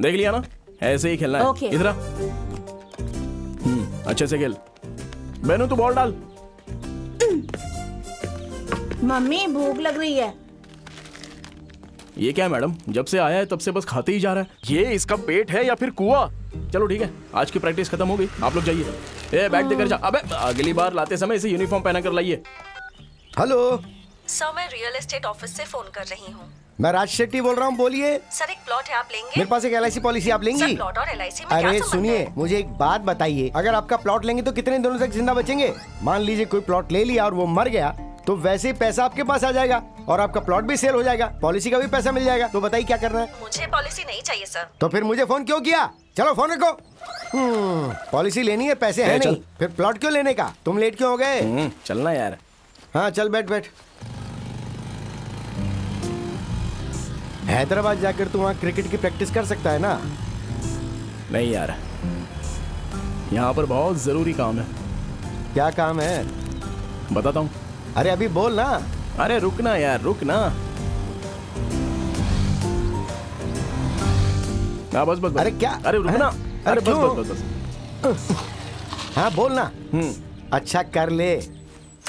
देख लिया ना, ऐसे ही खेलना है। Okay. इधर आ। अच्छे से खेल। बेनू तू बॉल डाल। मम्मी भूख लग रही है। ये क्या है मैडम, जब से आया है तब से बस खाते ही जा रहा है। ये इसका पेट है या फिर कुआं? चलो ठीक है, आज की प्रैक्टिस खत्म हो गई, आप लोग जाइए। ए बैग देकर जा। अबे अगली बार लाते समय इसे यूनिफॉर्म पहना कर लाइए। हेलो सर, मैं रियल एस्टेट ऑफिस से फोन कर रही हूँ। मैं राज शेट्टी बोल रहा हूँ, बोलिए। सर, एक प्लॉट है, आप लेंगे? मेरे पास एक LIC पॉलिसी, आप सर, लेंगी? प्लॉट और LIC में क्या अरे संबंध सुनिए, है? मुझे एक बात बताइए, अगर आपका प्लॉट लेंगे तो कितने दिनों तक जिंदा बचेंगे? मान लीजिए कोई प्लॉट ले लिया और वो मर गया, तो वैसे ही पैसा आपके पास आ जाएगा और आपका प्लॉट भी सेल हो जाएगा, पॉलिसी का भी पैसा मिल जाएगा। तो बताइए क्या करना है? मुझे पॉलिसी नहीं चाहिए सर। तो फिर मुझे फोन क्यों किया? चलो फोन रखो। पॉलिसी लेनी है, पैसे हैं चल। नहीं, फिर प्लॉट क्यों लेने का? तुम लेट क्यों हो गए? चलना यार। हाँ चल बैठ बैठ। हैदराबाद जाकर तू वहाँ क्रिकेट की प्रैक्टिस कर सकता है ना? नहीं यार, यहाँ पर बहुत जरूरी काम है। क्या काम है? बताता हूँ। अरे अभी बोल ना। अरे रुकना यार, रुकना। बस बस बस। अरे क्या? अरे रुकना। अरे अरे बस क्यों? बस बस बस। हाँ बोल ना। अच्छा कर ले।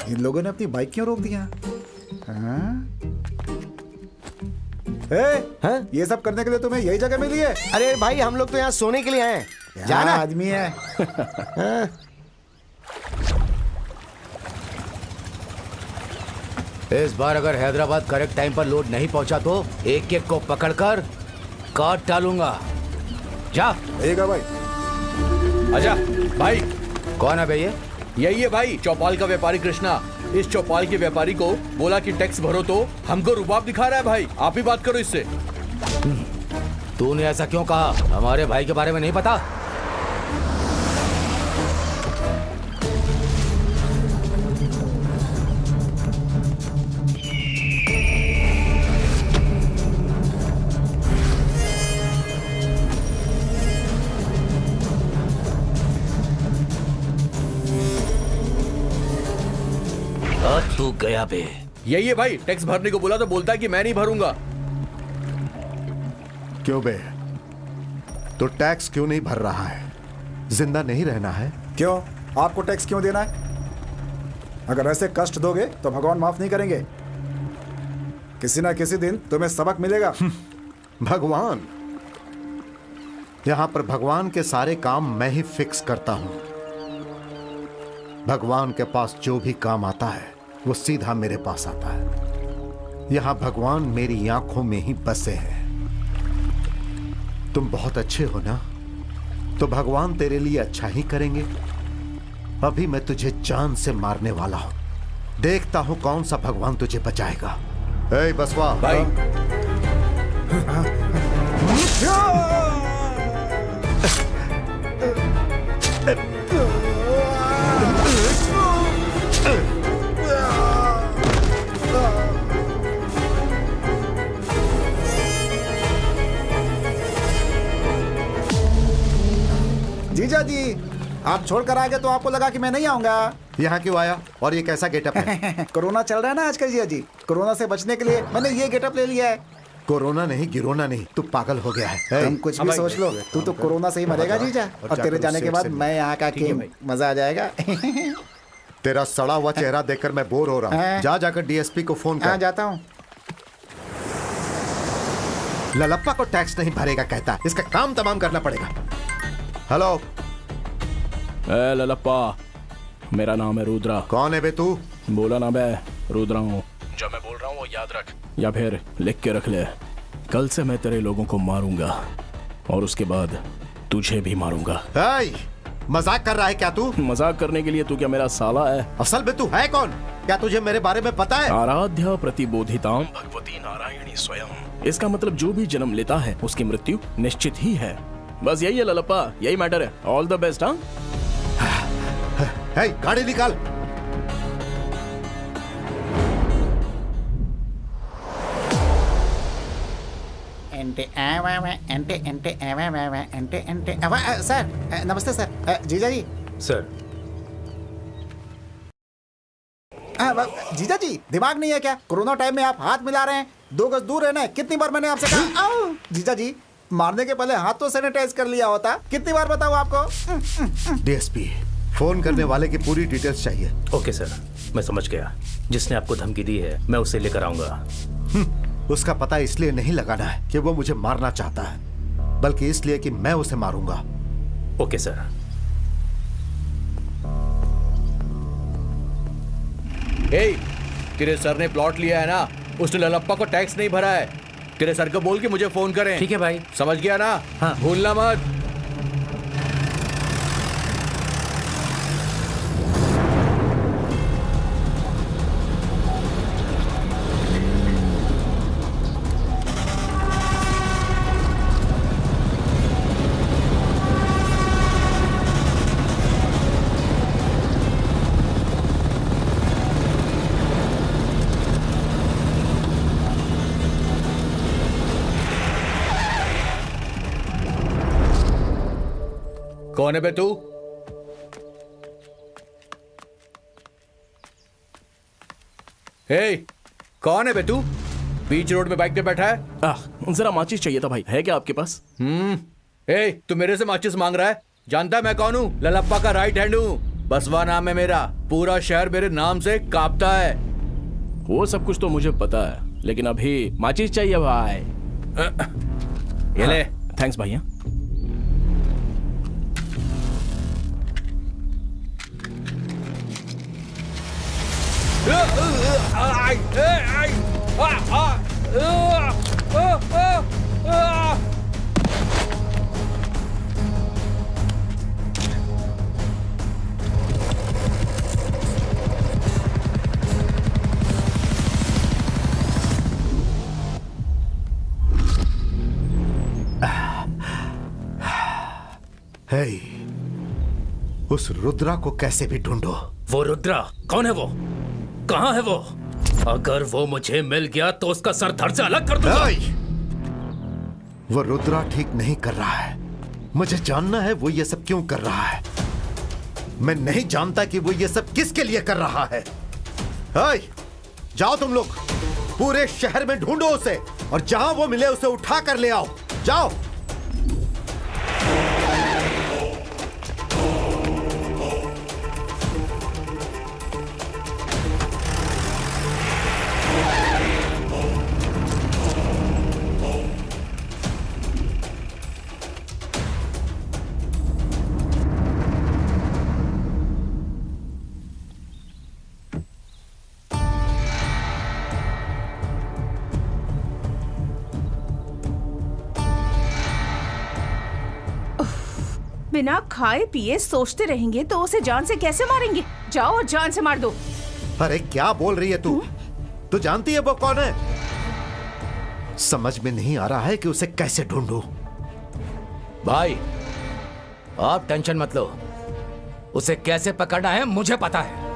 इन लोगों ने अपनी बाइक क्यों रोक दिया? हाँ? हाँ? ये सब करने के लिए तुम्हें यही जगह मिली है? अरे भाई हम लोग तो यहाँ सोने के लिए आए हैं। क्या जाना। आदमी है। हाँ? इस बार अगर हैदराबाद करेक्ट टाइम पर लोड नहीं पहुंचा तो एक एक को पकड़कर काट डालूंगा। जा। ठीक है भाई। आजा भाई। कौन है भैया? यही है भाई, चौपाल का व्यापारी कृष्णा। इस चौपाल के व्यापारी को बोला कि टैक्स भरो तो हमको रुबाब दिखा रहा है। भाई आप ही बात करो इससे। तूने ऐसा क्यों कहा? हमारे भाई के बारे में नहीं पता? तू गया बे। यही है भाई, टैक्स भरने को बोला तो बोलता है कि मैं नहीं भरूंगा। क्यों बे, तो टैक्स क्यों नहीं भर रहा है? जिंदा नहीं रहना है? क्यों? आपको टैक्स क्यों देना है? अगर ऐसे कष्ट दोगे तो भगवान माफ नहीं करेंगे। किसी ना किसी दिन तुम्हें सबक मिलेगा। भगवान? यहां पर भगवान के सारे काम मैं ही फिक्स करता हूं। भगवान के पास जो भी काम आता है वो सीधा मेरे पास आता है। यहां भगवान मेरी आंखों में ही बसे हैं। तुम बहुत अच्छे हो ना, तो भगवान तेरे लिए अच्छा ही करेंगे। अभी मैं तुझे जान से मारने वाला हूं, देखता हूं कौन सा भगवान तुझे बचाएगा। ए बसवा भाई जीजा जी, आप छोड़कर आ गए तो आपको लगा कि मैं नहीं आऊंगा। यहाँ क्यों आया और ये कैसा गेटअप है? कोरोना चल रहा है ना आजकल जीजा जी, कोरोना से बचने के लिए मैंने ये गेटअप ले लिया है। कोरोना नहीं, गिरोना नहीं, तू पागल हो गया है। तुम कुछ भी सोच लो, तू तो कोरोना से ही मरेगा जीजा, और तेरे जाने के बाद मैं यहाँ का किंग, मजा आ जाएगा। तेरा सड़ा हुआ चेहरा देखकर मैं बोर हो रहा हूँ। हाँ। जा जाकर DSP को फोन हाँ कर। जाता हूँ। ललप्पा को टैक्स नहीं भरेगा कहता है, इसका काम तमाम करना पड़ेगा। हेलो। ए ललप्पा, मेरा नाम है रुद्रा। कौन है बे तू? बोला ना मैं रुद्रा हूँ। जब मैं बोल रहा हूँ वो याद रख, या फिर लिख के रख ले। कल से मैं तेरे लोगों को मारूंगा और उसके बाद तुझे भी मारूंगा। हाय, मजाक कर रहा है क्या तू? मजाक करने के लिए तू क्या मेरा साला है? असल में तू है कौन? क्या तुझे मेरे बारे में पता है? आराध्या प्रतिबोधिताम भगवती नारायणी स्वयं। इसका मतलब जो भी जन्म लेता है उसकी मृत्यु निश्चित ही है। बस यही है ललप्पा, यही मैटर है। All the best. हाँ गाड़ी निकाल। सर नमस्ते सर। जीजा जी। सर जीजा जी, दिमाग नहीं है क्या? कोरोना टाइम में आप हाथ मिला रहे हैं, 2 गज दूर रहना है। कितनी बार मैंने आपसे कहा? आओ। जीजा जी, मारने के पहले हाथ तो सैनिटाइज कर लिया होता। कितनी बार बताऊं आपको? डीएसपी, फोन करने वाले की पूरी डिटेल्स चाहिए। ओके सर, मैं समझ गया। जिसने आपको धमकी दी है मैं उसे लेकर आऊंगा। उसका पता इसलिए नहीं लगाना है कि वो मुझे मारना चाहता है, बल्कि इसलिए कि मैं उसे मारूंगा। Okay sir. तेरे सर ने प्लॉट लिया है ना, उसने ललप्पा को टैक्स नहीं भरा है। तेरे सर को बोल के मुझे फोन करें। ठीक है भाई। समझ गया ना? हाँ। भूलना मत। कौन है बे तू? कौन है बे तू? बीच रोड में बाइक पे बैठा है। जरा माचिस चाहिए था भाई, है क्या आपके पास? तू मेरे से माचिस मांग रहा है? जानता है मैं कौन हूँ? ललप्पा का राइट हैंड हूँ। बसवा नाम है मेरा। पूरा शहर मेरे नाम से कांपता है। वो सब कुछ तो मुझे पता है, लेकिन अभी माचिस चाहिए भाई। ये ले। थैंक्स भैया। हे, उस रुद्रा को कैसे भी ढूंढो। वो रुद्रा कौन है? वो कहाँ है? वो अगर वो मुझे मिल गया तो उसका सर धड़ से अलग कर दूंगा। वो रुद्रा ठीक नहीं कर रहा है। मुझे जानना है वो ये सब क्यों कर रहा है। मैं नहीं जानता कि वो ये सब किसके लिए कर रहा है। हाय, जाओ तुम लोग, पूरे शहर में ढूंढो उसे, और जहां वो मिले उसे उठा कर ले आओ। जाओ। बिना खाए पिए सोचते रहेंगे तो उसे जान से कैसे मारेंगे? जाओ और जान से मार दो। अरे क्या बोल रही है तू? तू जानती है वो कौन है? समझ में नहीं आ रहा है कि उसे कैसे ढूंढूं। भाई आप टेंशन मत लो, उसे कैसे पकड़ना है मुझे पता है।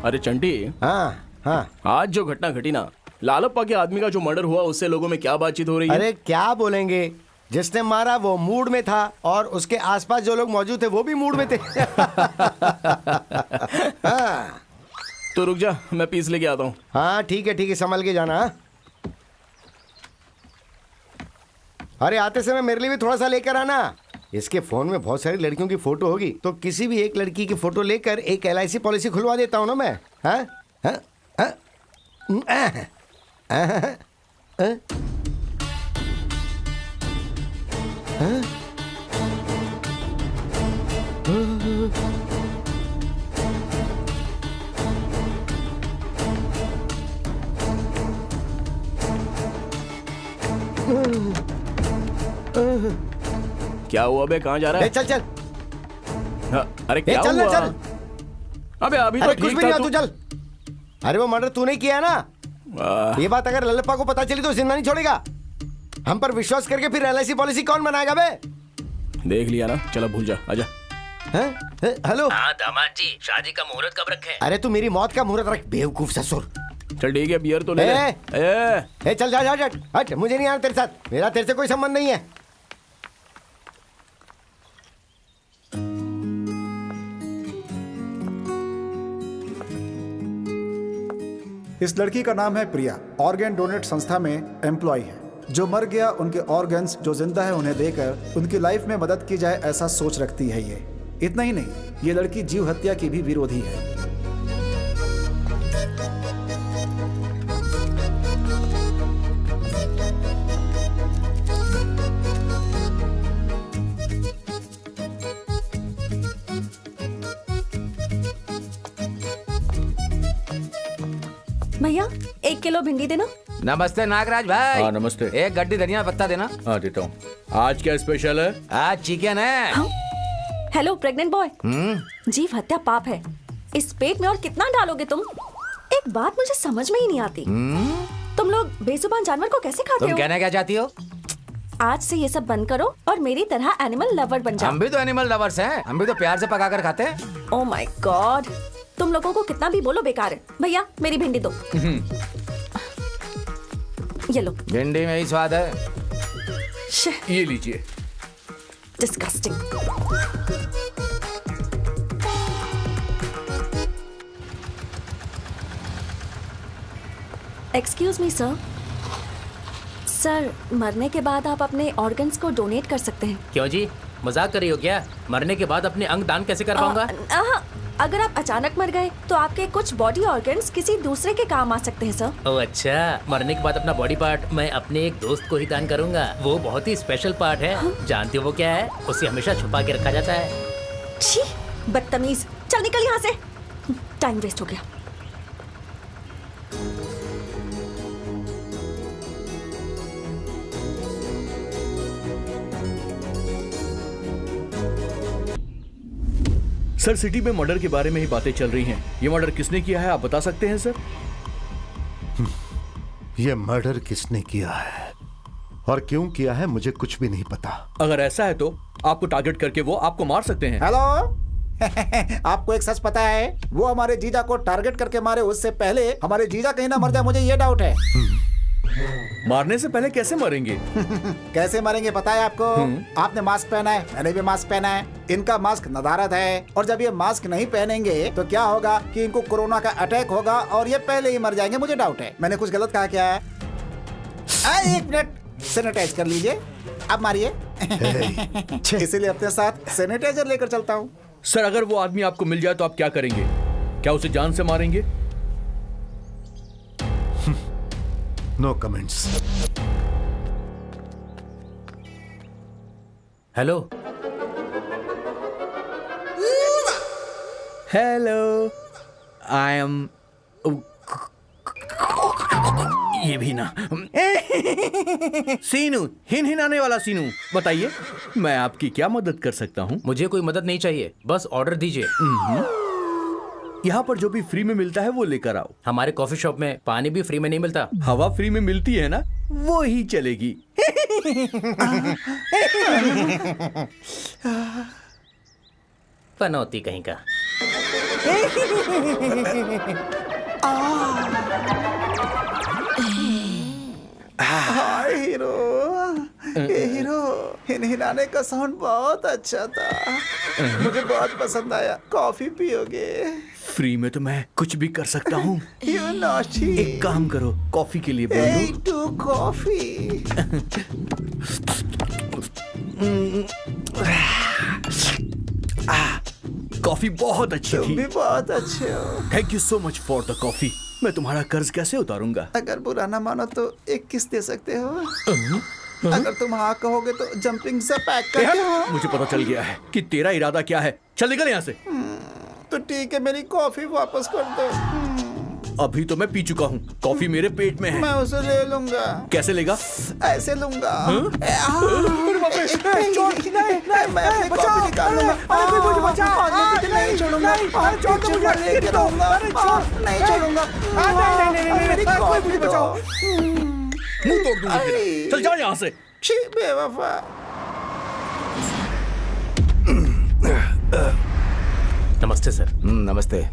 अरे चंटी, हाँ हाँ। आज जो घटना घटी ना, लालप्पा के आदमी का जो मर्डर हुआ, उससे लोगों में क्या बातचीत हो रही है? अरे क्या बोलेंगे, जिसने मारा वो मूड में था और उसके आसपास जो लोग मौजूद थे वो भी मूड में थे। हाँ। तो रुक जा, मैं पीस लेके आता हूँ। हाँ ठीक है, संभल के जाना। हाँ? अरे आते समय मेरे लिए भी थोड़ा सा लेकर आना। इसके फोन में बहुत सारी लड़कियों की फोटो होगी, तो किसी भी एक लड़की की फोटो लेकर एक LIC पॉलिसी खुलवा देता हूँ ना मैं। हाँ हाँ हाँ क्या हुआ बे, कहाँ जा रहा है? चल चल। हाँ, अरे क्या चल ना हुआ? चल। अबे अभी तो अरे कुछ ठीक भी नहीं था हुआ, तू चल। अरे वो मर्डर तूने किया है ना। ये बात अगर लल्लप्पा को पता चली तो जिंदा नहीं छोड़ेगा। हम पर विश्वास करके फिर LIC पॉलिसी कौन बनाएगा बे? देख लिया ना, चलो भूल जा, आजा। हेलो। हाँ दामाद जी, शादी का मुहूर्त कब रखें? अरे तू मेरी मौत का मुहूर्त रख, बेवकूफ ससुर। चल ठीक है, बियर तो ले ले। चल जा जा हट, मुझे नहीं आना तेरे साथ, मेरा तेरे से कोई संबंध नहीं है। इस लड़की का नाम है प्रिया, ऑर्गन डोनेट संस्था में एम्प्लॉय है। जो मर गया उनके ऑर्गन्स जो जिंदा है उन्हें देकर उनकी लाइफ में मदद की जाए ऐसा सोच रखती है ये। इतना ही नहीं, ये लड़की जीव हत्या की भी विरोधी है। भैया 1 किलो भिंडी देना। नमस्ते नागराज भाई। हाँ नमस्ते। एक गड्डी धनिया पत्ता देना। हाँ देता हूँ। आज क्या स्पेशल है? आज चिकन है। हाँ? हेलो प्रेग्नेंट बॉय, जीव हत्या पाप है। इस पेट में और कितना डालोगे तुम? एक बात मुझे समझ में ही नहीं आती, तुम लोग बेजुबान जानवर को कैसे खाते तुम हो? कहना क्या चाहती हो? आज से ये सब बंद करो और मेरी तरह एनिमल लवर बन जाओ। हम भी तो एनिमल लवर्स हैं, हम भी तो प्यार से पकाकर खाते हैं। ओह माय गॉड, तुम लोगों को कितना भी बोलो बेकार है। भैया मेरी भिंडी दो। ये लो। भिंडी में ही स्वाद है। ये लीजिए। Disgusting. Excuse me sir. Sir, मरने के बाद आप अपने ऑर्गन्स को डोनेट कर सकते हैं। क्यों जी, मजाक कर रही हो क्या? मरने के बाद अपने अंग दान कैसे कर पाऊंगा? अगर आप अचानक मर गए तो आपके कुछ बॉडी ऑर्गन्स किसी दूसरे के काम आ सकते हैं सर। ओह अच्छा, मरने के बाद अपना बॉडी पार्ट मैं अपने एक दोस्त को ही दान करूंगा। वो बहुत ही स्पेशल पार्ट है। जानती हो वो क्या है? उसे हमेशा छुपा के रखा जाता है। छी, बदतमीज, चल निकल यहाँ से। टाइम वेस्ट हो गया। सर सिटी में मर्डर के बारे में ही बातें चल रही हैं। ये मर्डर किसने किया है आप बता सकते हैं सर? ये मर्डर किसने किया है और क्यों किया है मुझे कुछ भी नहीं पता। अगर ऐसा है तो आपको टारगेट करके वो आपको मार सकते हैं। हेलो आपको एक सच पता है, वो हमारे जीजा को टारगेट करके मारे उससे पहले हमारे जीजा कहीं ना मर जाए, मुझे ये डाउट है। मारने से पहले कैसे मरेंगे? कैसे मरेंगे पता है आपको? आपने मास्क पहना है, मैंने भी मास्क पहना है। इनका मास्क नदारत है और जब ये मास्क नहीं पहनेंगे तो क्या होगा कि इनको कोरोना का अटैक होगा और ये पहले ही मर जाएंगे। मुझे डाउट है, मैंने कुछ गलत कहा क्या है? 1 मिनट, सैनिटाइज कर लीजिए, अब मारिए। इसीलिए अपने साथ सैनिटाइजर लेकर चलता हूँ। सर अगर वो आदमी आपको मिल जाए तो आप क्या करेंगे? क्या उसे जान से मारेंगे? No comments. Hello hello, I am ये भी ना सीनू, हिनहिनाने वाला सीनू। बताइए मैं आपकी क्या मदद कर सकता हूँ? मुझे कोई मदद नहीं चाहिए, बस ऑर्डर दीजिए। यहाँ पर जो भी फ्री में मिलता है वो लेकर आओ। हमारे कॉफी शॉप में पानी भी फ्री में नहीं मिलता। हवा फ्री में मिलती है ना, वो ही चलेगी। पनौती कहीं का। हाय हीरो, ये हीरो हिनहिनाने का साउंड बहुत अच्छा था, मुझे बहुत पसंद आया। कॉफी पियोगे? फ्री में तो मैं कुछ भी कर सकता हूँ। You naughty. एक काम करो, कॉफी के लिए बोल Hey, दो। to coffee. कॉफी बहुत अच्छी तुम थी। भी बहुत अच्छे हो। Thank you so much for the coffee. मैं तुम्हारा कर्ज कैसे उतारूंगा? अगर बुरा ना मानो तो एक किस दे सकते हो? अगर तुम हाँ कहोगे तो जंपिंग से पैक कर। मुझे पता चल गया है कि तेरा इरादा क्या है। चल निकल यहाँ से। तो ठीक है, मेरी कॉफी वापस कर दो। अभी तो मैं पी चुका हूँ, कॉफी मेरे पेट में है। मैं उसे ले लूंगा। कैसे लेगा? ऐसे लूंगा। मैं अपनी कॉफी निकाल लूंगा। नहीं छोड़ूंगा, लेके रहूंगा, नहीं छोड़ूंगा। मेरी कॉफी बचाओ। मुंह तोड़ दूंगा तेरा। चल जाओ यहाँ से। छी बेवफा। नमस्ते सर। नमस्ते।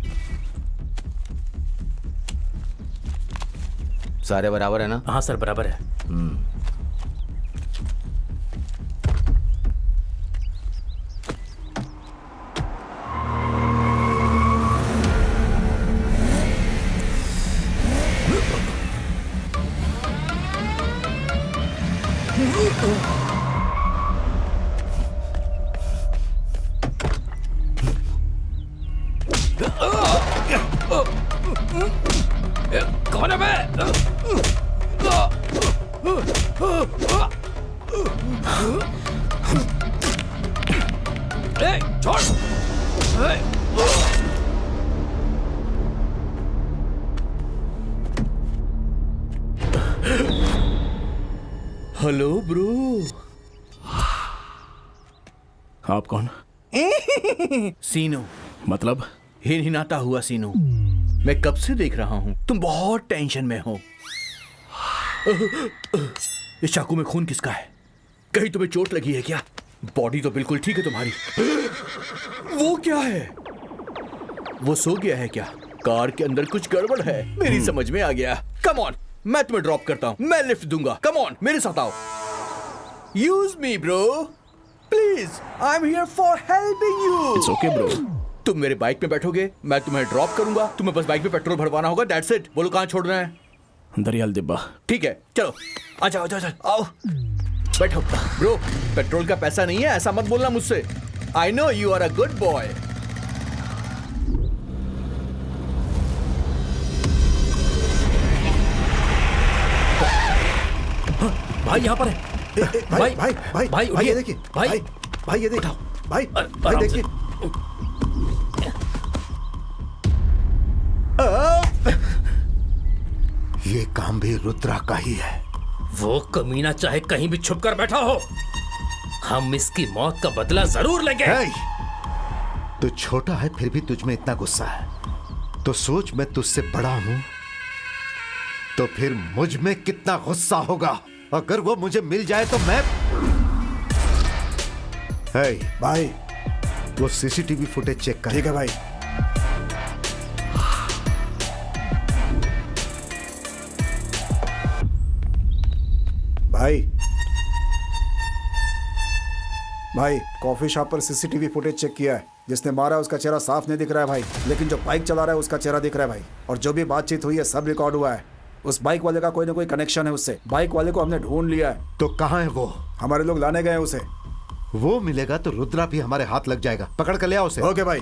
सारे बराबर है ना? हाँ सर बराबर है। छोड़। Hello bro. आप कौन? सीनू, मतलब? हिनहिनाता हुआ सीनू। मैं कब से देख रहा हूँ तुम बहुत टेंशन में हो। इस चाकू में खून किसका है? कहीं तुम्हें चोट लगी है क्या? बॉडी तो बिल्कुल ठीक है तुम्हारी। वो क्या है? वो सो गया है क्या? कार के अंदर कुछ गड़बड़ है। मेरी समझ में आ गया। कम ऑन, मैं तुम्हें ड्रॉप करता हूँ, मैं लिफ्ट दूंगा। कम ऑन, मेरे साथ आओ। Use me bro, please. I am here for helping you. It's okay bro. तुम मेरे बाइक में बैठोगे, मैं तुम्हें ड्रॉप करूंगा। तुम्हें बस बाइक में पेट्रोल भरवाना होगा, दैट्स इट। बोलो कहाँ छोड़ना है? दरियाल दिब्बा। ठीक है, चलो आ जाओ, आओ बैठो। ब्रो, पेट्रोल का पैसा नहीं है, ऐसा मत बोलना मुझसे। I know you are a good boy. भाई यहाँ पर है। भाई भाई भाई भाई भाई ये उठिए। देखिए, भाई भाई ये देखिए, भाई भाई आराम से। देखिए। ये काम भी रुद्रा का ही है। वो कमीना चाहे कहीं भी छुप कर बैठा हो, हम इसकी मौत का बदला जरूर लेंगे। हे, तू छोटा है फिर भी तुझ में इतना गुस्सा है, तो सोच मैं तुझसे बड़ा हूं तो फिर मुझ में कितना गुस्सा होगा। अगर वो मुझे मिल जाए तो मैं भाई वो सीसीटीवी फुटेज चेक कर। ठीक है भाई। भाई कॉफी शॉप पर सीसीटीवी फुटेज चेक किया है। जिसने मारा है उसका चेहरा साफ नहीं दिख रहा है भाई, लेकिन जो बाइक चला रहा है उसका चेहरा दिख रहा है भाई। और जो भी बातचीत हुई है सब रिकॉर्ड हुआ है। उस बाइक वाले का कोई ना कोई कनेक्शन है उससे। बाइक वाले को हमने ढूंढ लिया है। तो कहाँ है वो? हमारे लोग लाने गए हैं उसे। वो मिलेगा तो रुद्रा भी हमारे हाथ लग जाएगा। पकड़ कर ले आओ उसे। ओके भाई।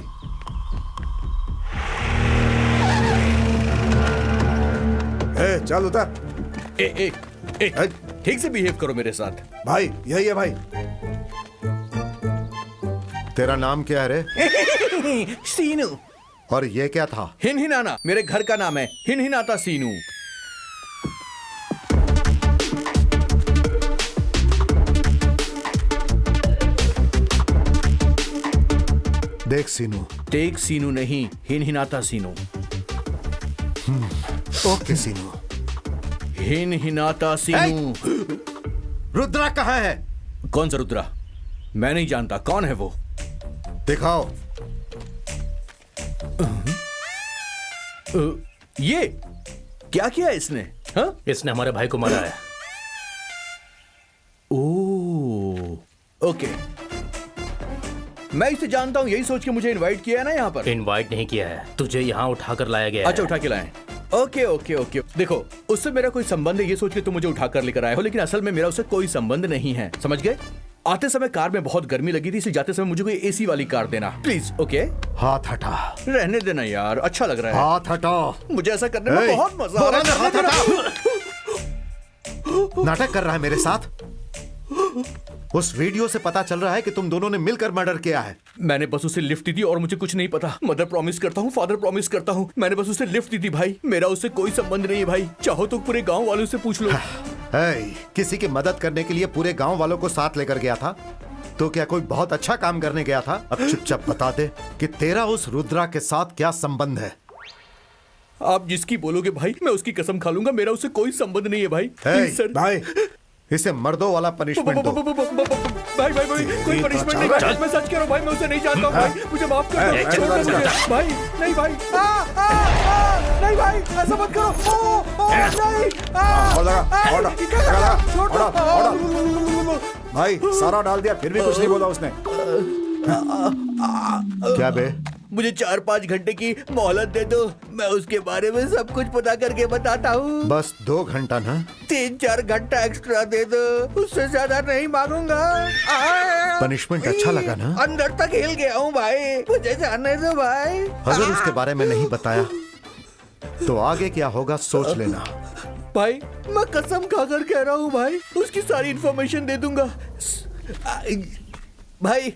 चल उतर। ठीक से बिहेव करो मेरे साथ। भाई यही है भाई। तेरा नाम क्या है रे? सीनू। और ये क्या था? हिनहिनाना मेरे घर का नाम है। हिनहिनाता सीनू। देख सीनू। टेक सीनू नहीं, हिनहिनाता सीनू। ओके सीनू। हिनहिनाता सीनू। रुद्रा कहाँ है? कौन सा रुद्रा? मैं नहीं जानता। कौन है वो? दिखाओ। ये क्या किया इसने? हाँ? इसने हमारे भाई को मारा है। ओके, मैं इसे जानता हूँ। यही सोच के मुझे इनवाइट किया है ना यहाँ पर। इनवाइट नहीं किया है, तुझे यहाँ उठाकर लाया गया अच्छा, है। उठा के लाए। Okay okay okay. देखो, उससे मेरा कोई संबंध है ये सोच के तुम मुझे उठाकर लेकर आए हो, लेकिन असल में मेरा उससे कोई संबंध नहीं है। समझ गए? आते समय कार में बहुत गर्मी लगी थी, इसलिए जाते समय मुझे कोई एसी वाली कार देना प्लीज। ओके? हाथ हटा। रहने देना यार, अच्छा लग रहा है। हाथ हटाओ। मुझे ऐसा करने में बहुत मजा आ रहा है। हाथ हटाओ। नाटक कर रहा है मेरे साथ। उस वीडियो से पता चल रहा है कि तुम दोनों ने मिलकर मर्डर किया है। मैंने बस उसे लिफ्ट दी थी और मुझे कुछ नहीं पता। मदर प्रॉमिस करता हूँ, फादर प्रॉमिस करता हूँ, मैंने बस उसे लिफ्ट दी थी भाई। मेरा उससे कोई संबंध नहीं है भाई। चाहो तो पूरे गांव वालों से पूछ लो। किसी की मदद करने के लिए पूरे गांव वालों को साथ लेकर गया था तो क्या कोई बहुत अच्छा काम करने गया था? अब चुपचाप बता दे कि तेरा उस रुद्रा के साथ क्या संबंध है। आप जिसकी बोलोगे भाई, मैं उसकी कसम खा लूंगा। मेरा उससे कोई संबंध नहीं है भाई। Please sir. भाई इसे मर्दों वाला पनिशमेंट दो। भाई भाई भाई, कोई पनिशमेंट नहीं भाई। मैं सच कह रहा हूँ भाई, मैं उसे नहीं जानता हूँ भाई। मुझे माफ कर दो। छोड़ दो मुझे भाई। नहीं भाई, नहीं भाई, ऐसा मत करो। नहीं। भाई सारा डाल दिया फिर भी कुछ नहीं बोला उसने। क्या बे? मुझे 4-5 घंटे की मोहलत दे दो, मैं उसके बारे में सब कुछ पता करके बताता हूँ। बस 2 घंटा ना? 3-4 घंटा एक्स्ट्रा दे दो, उससे ज्यादा नहीं मांगूंगा। पनिशमेंट अच्छा लगा ना? अंदर तक हिल गया हूँ भाई, मुझे जाने दो भाई। अगर उसके बारे में नहीं बताया तो आगे क्या होगा सोच लेना। भाई मैं कसम खाकर कह रहा हूँ भाई, उसकी सारी इन्फॉर्मेशन दे दूंगा। भाई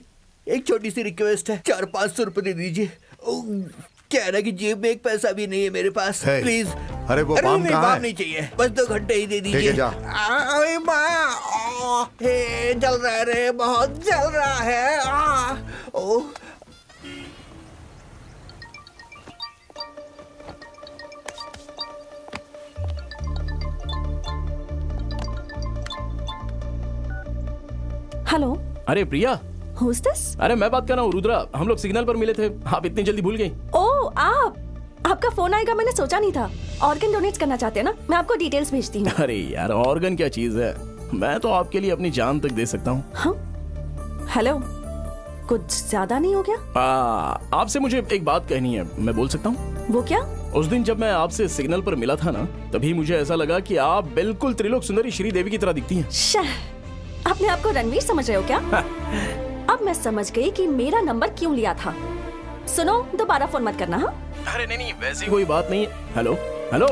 एक छोटी सी रिक्वेस्ट है, 400-500 रुपए दे दीजिए। कह रहा है कि जेब में एक पैसा भी नहीं है मेरे पास, Hey, प्लीज। अरे वो बाम नहीं, कहाँ बाम है? नहीं चाहिए, बस 2 घंटे ही दे ठीक है, दीजिए। जा। अरे माँ, हे जल रहा है रे, बहुत जल रहा है। ओह हेलो, अरे प्रिया, हु इज दिस? अरे मैं बात कर रहा हूँ रुद्रा। हम लोग सिग्नल पर मिले थे, आप इतनी जल्दी भूल गई। ओह, आपका फोन आएगा मैंने सोचा नहीं था। ऑर्गन डोनेट करना चाहते हैं ना? मैं आपको डिटेल्स भेजती हूँ। अरे यार, ऑर्गन क्या चीज है, मैं तो आपके लिए अपनी जान तक दे सकता हूँ। हाँ? हेलो, कुछ ज्यादा नहीं हो गया? आपसे मुझे एक बात कहनी है, मैं बोल सकता हूँ? वो क्या? उस दिन जब मैं आपसे सिग्नल पर मिला था ना, तभी मुझे ऐसा लगा कि आप बिल्कुल त्रिलोक सुंदरी श्रीदेवी की तरह दिखती हैं। शह, अपने आप को रणवीर समझ रहे हो क्या? अब मैं समझ गई कि मेरा नंबर क्यों लिया था। सुनो, दोबारा फोन मत करना। हाँ? अरे नहीं, वैसी कोई बात नहीं है। हेलो हेलो,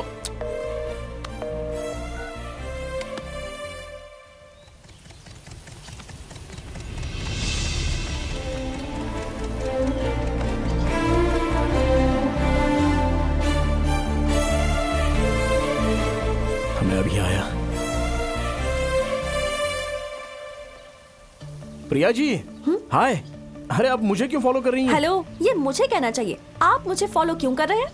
मैं अभी आया। प्रिया जी, हाय। अरे आप मुझे क्यों फॉलो कर रही हैं? हेलो, ये मुझे कहना चाहिए। आप मुझे फॉलो क्यों कर रहे हैं?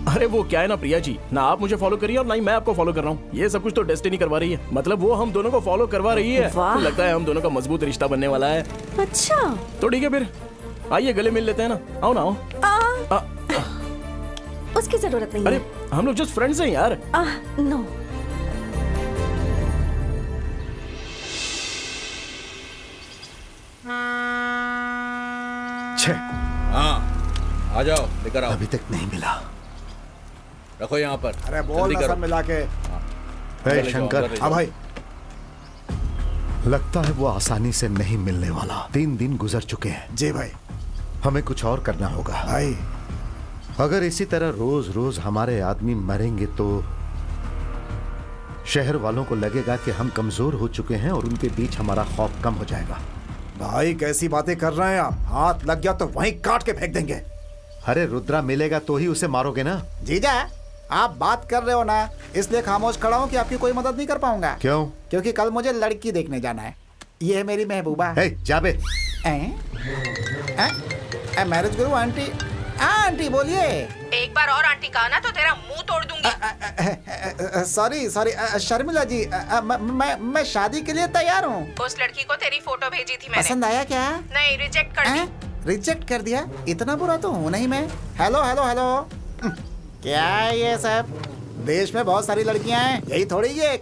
अरे वो क्या है ना प्रिया जी, ना आप मुझे फॉलो करिए और ना ही मैं आपको फॉलो कर रहा हूँ। ये सब कुछ तो डेस्टिनी करवा रही है, मतलब वो हम दोनों को फॉलो करवा रही है। वाह। लगता है हम दोनों का मजबूत रिश्ता बनने वाला है। अच्छा, तो ठीक है फिर, आइए गले मिल लेते हैं ना। आओ ना, आओ। उसकी जरूरत नहीं अरे है। हम लोग जस्ट फ्रेंड्स हैं यार। नो। हाँ, आ जाओ, लेकर आओ। अभी तक नहीं मिला। रखो यहाँ पर। अरे बोल जल्दी ना करो। सब मिला के। हे शंकर, अंदर ले हाँ जाओ। भाई, लगता है वो आसानी से नहीं मिलने वाला। 3 दिन गुजर चुके हैं, जी भाई। हमें कुछ और करना होगा। भाई अगर इसी तरह रोज रोज हमारे आदमी मरेंगे तो शहर वालों को लगेगा कि हम कमजोर हो चुके हैं और उनके बीच हमारा खौफ कम हो जाएगा। भाई कैसी बातें कर रहे हैं आप? हाथ लग गया तो वहीं काट के फेंक देंगे। अरे रुद्रा मिलेगा तो ही उसे मारोगे ना? जीजा, आप बात कर रहे हो ना, इसलिए खामोश खड़ा हूँ कि आपकी कोई मदद नहीं कर पाऊंगा। क्यों? क्योंकि कल मुझे लड़की देखने जाना है। ये है मेरी महबूबा। हे जाबे, मैरिज गुरु आंटी। आंटी बोलिए। एक बार और आंटी कहा ना तो तेरा मुंह तोड़ दूंगी। सॉरी सॉरी शर्मिला जी, मैं शादी के लिए तैयार हूँ। उस लड़की को तेरी फोटो भेजी थी मैंने। पसंद आया क्या? नहीं, रिजेक्ट कर दी। रिजेक्ट कर दिया? इतना बुरा तो हूँ नहीं मैं। हेलो हेलो हेलो, क्या है ये सब? देश में बहुत सारी लड़कियां हैं, यही थोड़ी ये।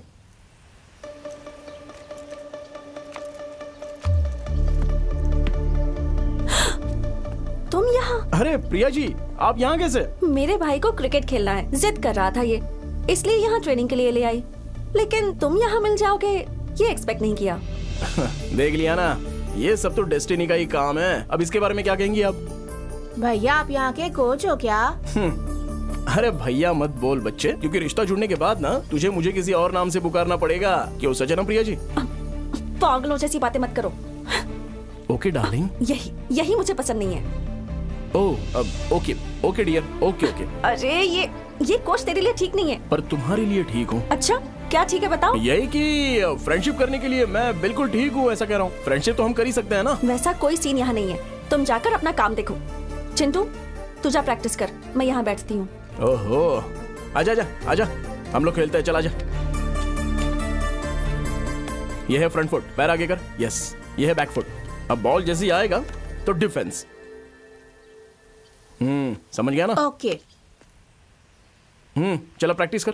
तुम यहाँ? अरे प्रिया जी, आप यहाँ कैसे? मेरे भाई को क्रिकेट खेलना है, जिद कर रहा था ये, इसलिए यहाँ ट्रेनिंग के लिए ले आई। लेकिन तुम यहाँ मिल जाओगे ये एक्सपेक्ट नहीं किया। देख लिया ना, ये सब तो डेस्टिनी का ही काम है। अब इसके बारे में क्या कहेंगी आप? भैया, आप यहाँ के कोच हो क्या? अरे भैया मत बोल बच्चे, क्योंकि रिश्ता जुड़ने के बाद ना तुझे मुझे किसी और नाम से पुकारना पड़ेगा। क्यों सच है ना प्रिया जी? पागलों जैसी बातें मत करो। Okay darling. यही मुझे पसंद नहीं है। Okay okay dear, okay okay. अरे ये कोच तेरे लिए ठीक नहीं है। पर तुम्हारे लिए ठीक हूँ। अच्छा, क्या ठीक है बताओ? यही कि फ्रेंडशिप करने के लिए मैं बिल्कुल ठीक हूँ, ऐसा कह रहा हूँ। फ्रेंडशिप तो हम कर ही सकते हैं ना। वैसा कोई सीन यहाँ नहीं है, तुम जाकर अपना काम देखो। चिंटू, तू जा प्रैक्टिस कर, मैं यहाँ बैठती हूँ। ओहो, आजा आजा आजा, हम लोग खेलते हैं, चल आजा। ये है फ्रंट फुट, पैर आगे कर। यस, ये है बैक फुट। अब बॉल जैसे ही आएगा तो डिफेंस। समझ गया ना? ओके। चलो प्रैक्टिस कर।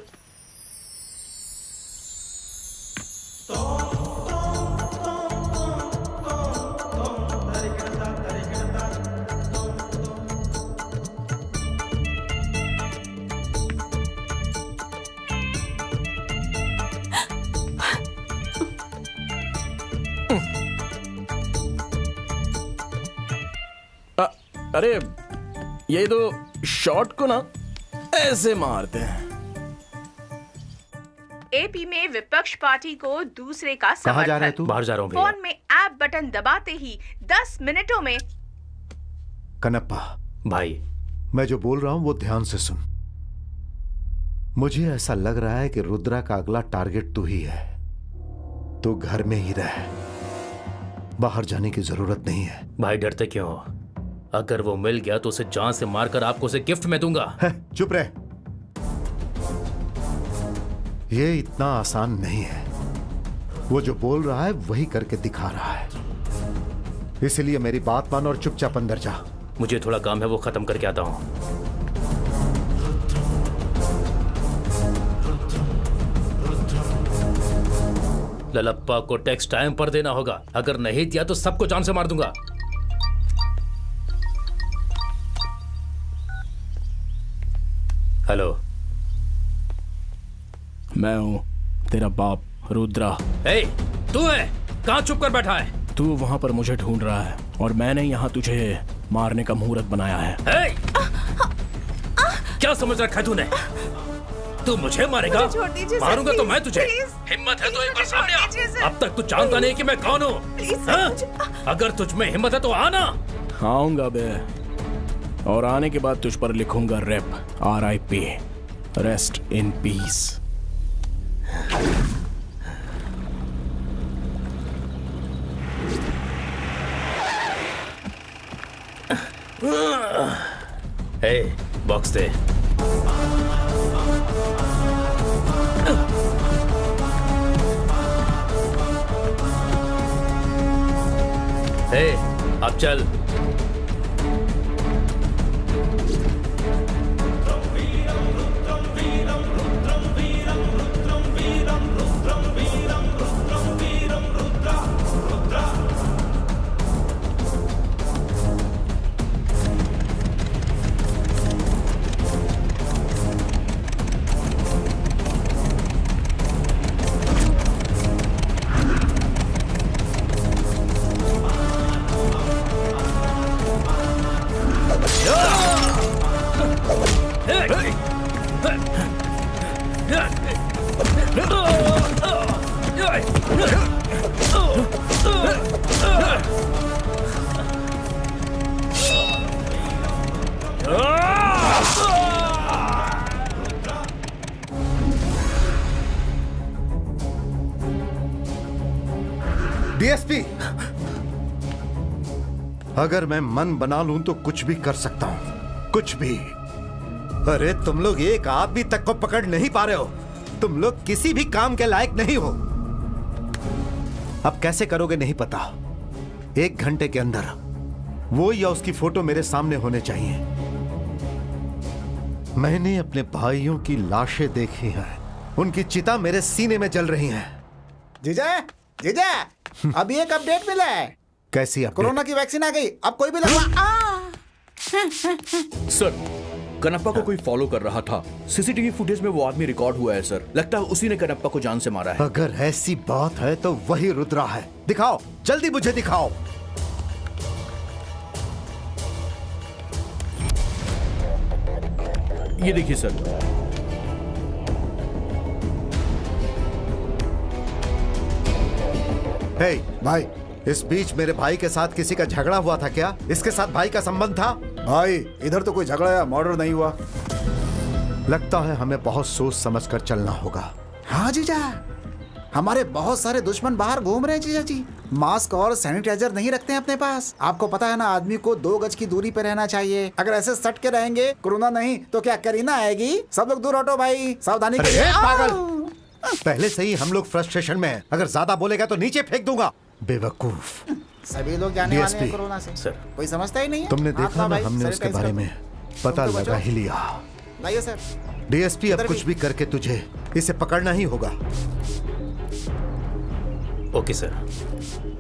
अरे ये तो शॉट को ना ऐसे मारते हैं। ए यूएपी में विपक्ष पार्टी को दूसरे का कहाँ जा रहा है समर्थन। तू? बाहर जा रहा हूँ भैया। फोन में ऐप बटन दबाते ही 10 मिनटों में। कनप्पा, भाई मैं जो बोल रहा हूं वो ध्यान से सुन। मुझे ऐसा लग रहा है कि रुद्रा का अगला टारगेट तू ही है। तू घर में ही रह, बाहर जाने की जरूरत नहीं है। भाई डरते क्यों हो? अगर वो मिल गया तो उसे जान से मारकर आपको उसे गिफ्ट में दूंगा। चुप रह, ये इतना आसान नहीं है। वो जो बोल रहा है वही करके दिखा रहा है, इसलिए मेरी बात मान और चुपचाप अंदर जा। मुझे थोड़ा काम है, वो खत्म करके आता हूँ। ललप्पा को टैक्स टाइम पर देना होगा, अगर नहीं दिया तो सबको जान से मार दूंगा। हेलो, मैं हूँ तेरा बाप रुद्रा। ए, तू है? कहाँ छुप कर बैठा है? तू वहाँ पर मुझे ढूंढ रहा है और मैंने यहाँ तुझे मारने का मुहूर्त बनाया है। ए! क्या समझ रखा है तूने? तू मुझे मारेगा? मुझे छोड़ दीजिए सर, मारूंगा तो प्लीज, मैं तुझे। प्लीज। हिम्मत है तो एक बार मुझे सामने छोड़ दीजिए सर। आ। अब तक तू जानता नहीं कि मैं कौन हूँ। प्लीज सर, हाँ? मुझे- अगर तुझ में हिम्मत है तो आना। आऊंगा बे, और आने के बाद तुझ पर लिखूंगा rap RIP, rest in peace. ए, बॉक्स दे। ए, अब चल। DSP, अगर मैं मन बना लूं तो कुछ भी कर सकता हूं, कुछ भी। अरे तुम लोग एक आदमी तक को पकड़ नहीं पा रहे हो। तुम लोग किसी भी काम के लायक नहीं हो। अब कैसे करोगे नहीं पता। 1 घंटे के अंदर वो या उसकी फोटो मेरे सामने होने चाहिए। मैंने अपने भाइयों की लाशें देखी हैं, उनकी चिता मेरे सीने में जल रही हैं। जीजा, जीजा, अभी एक अपडेट मिला है। कैसी अपडेट? कोरोना की वैक्सीन आ गई, अब कोई भी लगवा। सर, कनप्पा को कोई फॉलो कर रहा था। सीसीटीवी फुटेज में वो आदमी रिकॉर्ड हुआ है सर। लगता है उसी ने कनप्पा को जान से मारा है। अगर ऐसी बात है तो वही रुद्रा है। दिखाओ, जल्दी मुझे दिखाओ। ये देखिए सर। हे भाई, इस बीच मेरे भाई के साथ किसी का झगड़ा हुआ था क्या? इसके साथ भाई का संबंध था? भाई इधर तो कोई झगड़ा या मर्डर नहीं हुआ। लगता है हमें बहुत सोच समझ कर चलना होगा। हाँ जीजा, हमारे बहुत सारे दुश्मन बाहर घूम रहे हैं जीजा जी। मास्क और सैनिटाइजर नहीं रखते हैं अपने पास। आपको पता है ना, आदमी को 2 गज की दूरी पे रहना चाहिए। अगर ऐसे सट के रहेंगे, कोरोना नहीं तो क्या करीना आएगी। सब लोग दूर हटो भाई, सावधानी अरे के। पागल, पहले से ही हम लोग फ्रस्ट्रेशन में हैं। अगर ज्यादा बोलेगा तो नीचे फेंक दूंगा। बेवकूफ। सभी लोग जाने वाले हैं DSP, कोरोना से। सर। कोई समझता ही नहीं है। तुमने हाथ देखा लाओ ना, भाई, हमने उसके सैनिटाइज बारे कर में दो। पता तुम तो लगा बचो। ही लिया। लाइए सर। DSP, अब इधर कुछ भी। भी करके तुझे इसे पकड़ना ही होगा। ओके सर,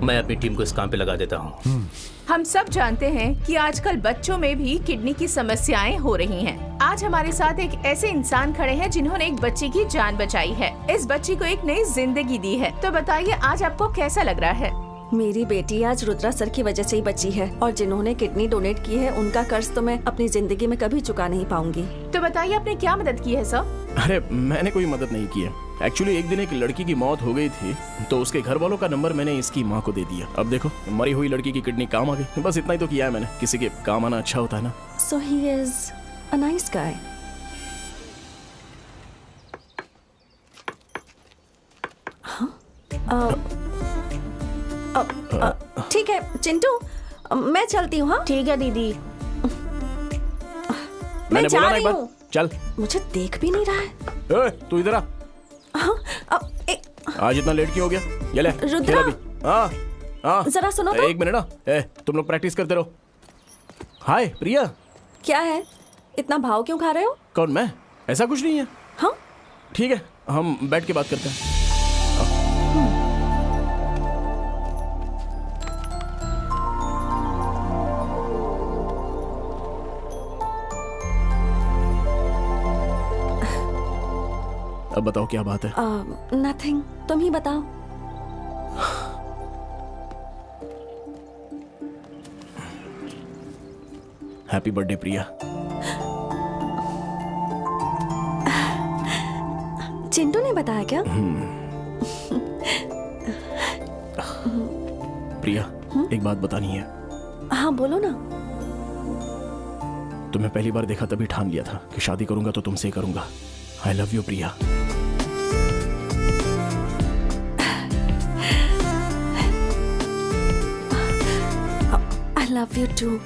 मैं अपनी टीम को इस काम पे लगा देता हूँ। हम सब जानते हैं कि आजकल बच्चों में भी किडनी की समस्याएं हो रही हैं। आज हमारे साथ एक ऐसे इंसान खड़े हैं जिन्होंने एक बच्चे की जान बचाई है, इस बच्ची को एक नई जिंदगी दी है। तो बताइए आज आपको कैसा लग रहा है? मेरी बेटी आज रुद्रा सर की वजह से ही बची है, और जिन्होंने किडनी डोनेट की है उनका कर्ज तो मैं अपनी जिंदगी में कभी चुका नहीं पाऊंगी। तो बताइए आपने क्या मदद की है सर? अरे मैंने कोई मदद नहीं की है, एक्चुअली एक दिन एक लड़की की मौत हो गई थी, तो उसके घर वालों का नंबर मैंने इसकी माँ को दे दिया। अब देखो, मरी हुई लड़की की किडनी काम आ गई। बस इतना ही तो किया है मैंने। किसी के काम आना अच्छा होता है ना। So he is a nice guy. ठीक है चिंटू, मैं चलती हूँ। हाँ ठीक है दीदी। मैं मैंने जा बोला ना रही एक बार, हूँ। चल। मुझे देख भी नहीं रहा है। तू इधर आ। हाँ, आज इतना लेट क्यों हो गया? ये ले, रुद्रा। खेल अभी। हाँ हाँ, जरा सुनो तो। एक मिनट ना। तुम लोग प्रैक्टिस करते रहो। हाय प्रिया। क्या है, इतना भाव क्यों खा रहे हो? कौन, मैं? ऐसा कुछ नहीं है। हाँ ठीक है, हम बैठ के बात करते हैं। अब बताओ क्या बात है? नथिंग, तुम ही बताओ। हैप्पी बर्थडे प्रिया। चिंटू ने बताया क्या? प्रिया, एक बात बतानी है। हाँ बोलो ना। तुम्हें पहली बार देखा तभी ठान लिया था कि शादी करूंगा तो तुमसे ही करूंगा। I love you Priya. I love you too.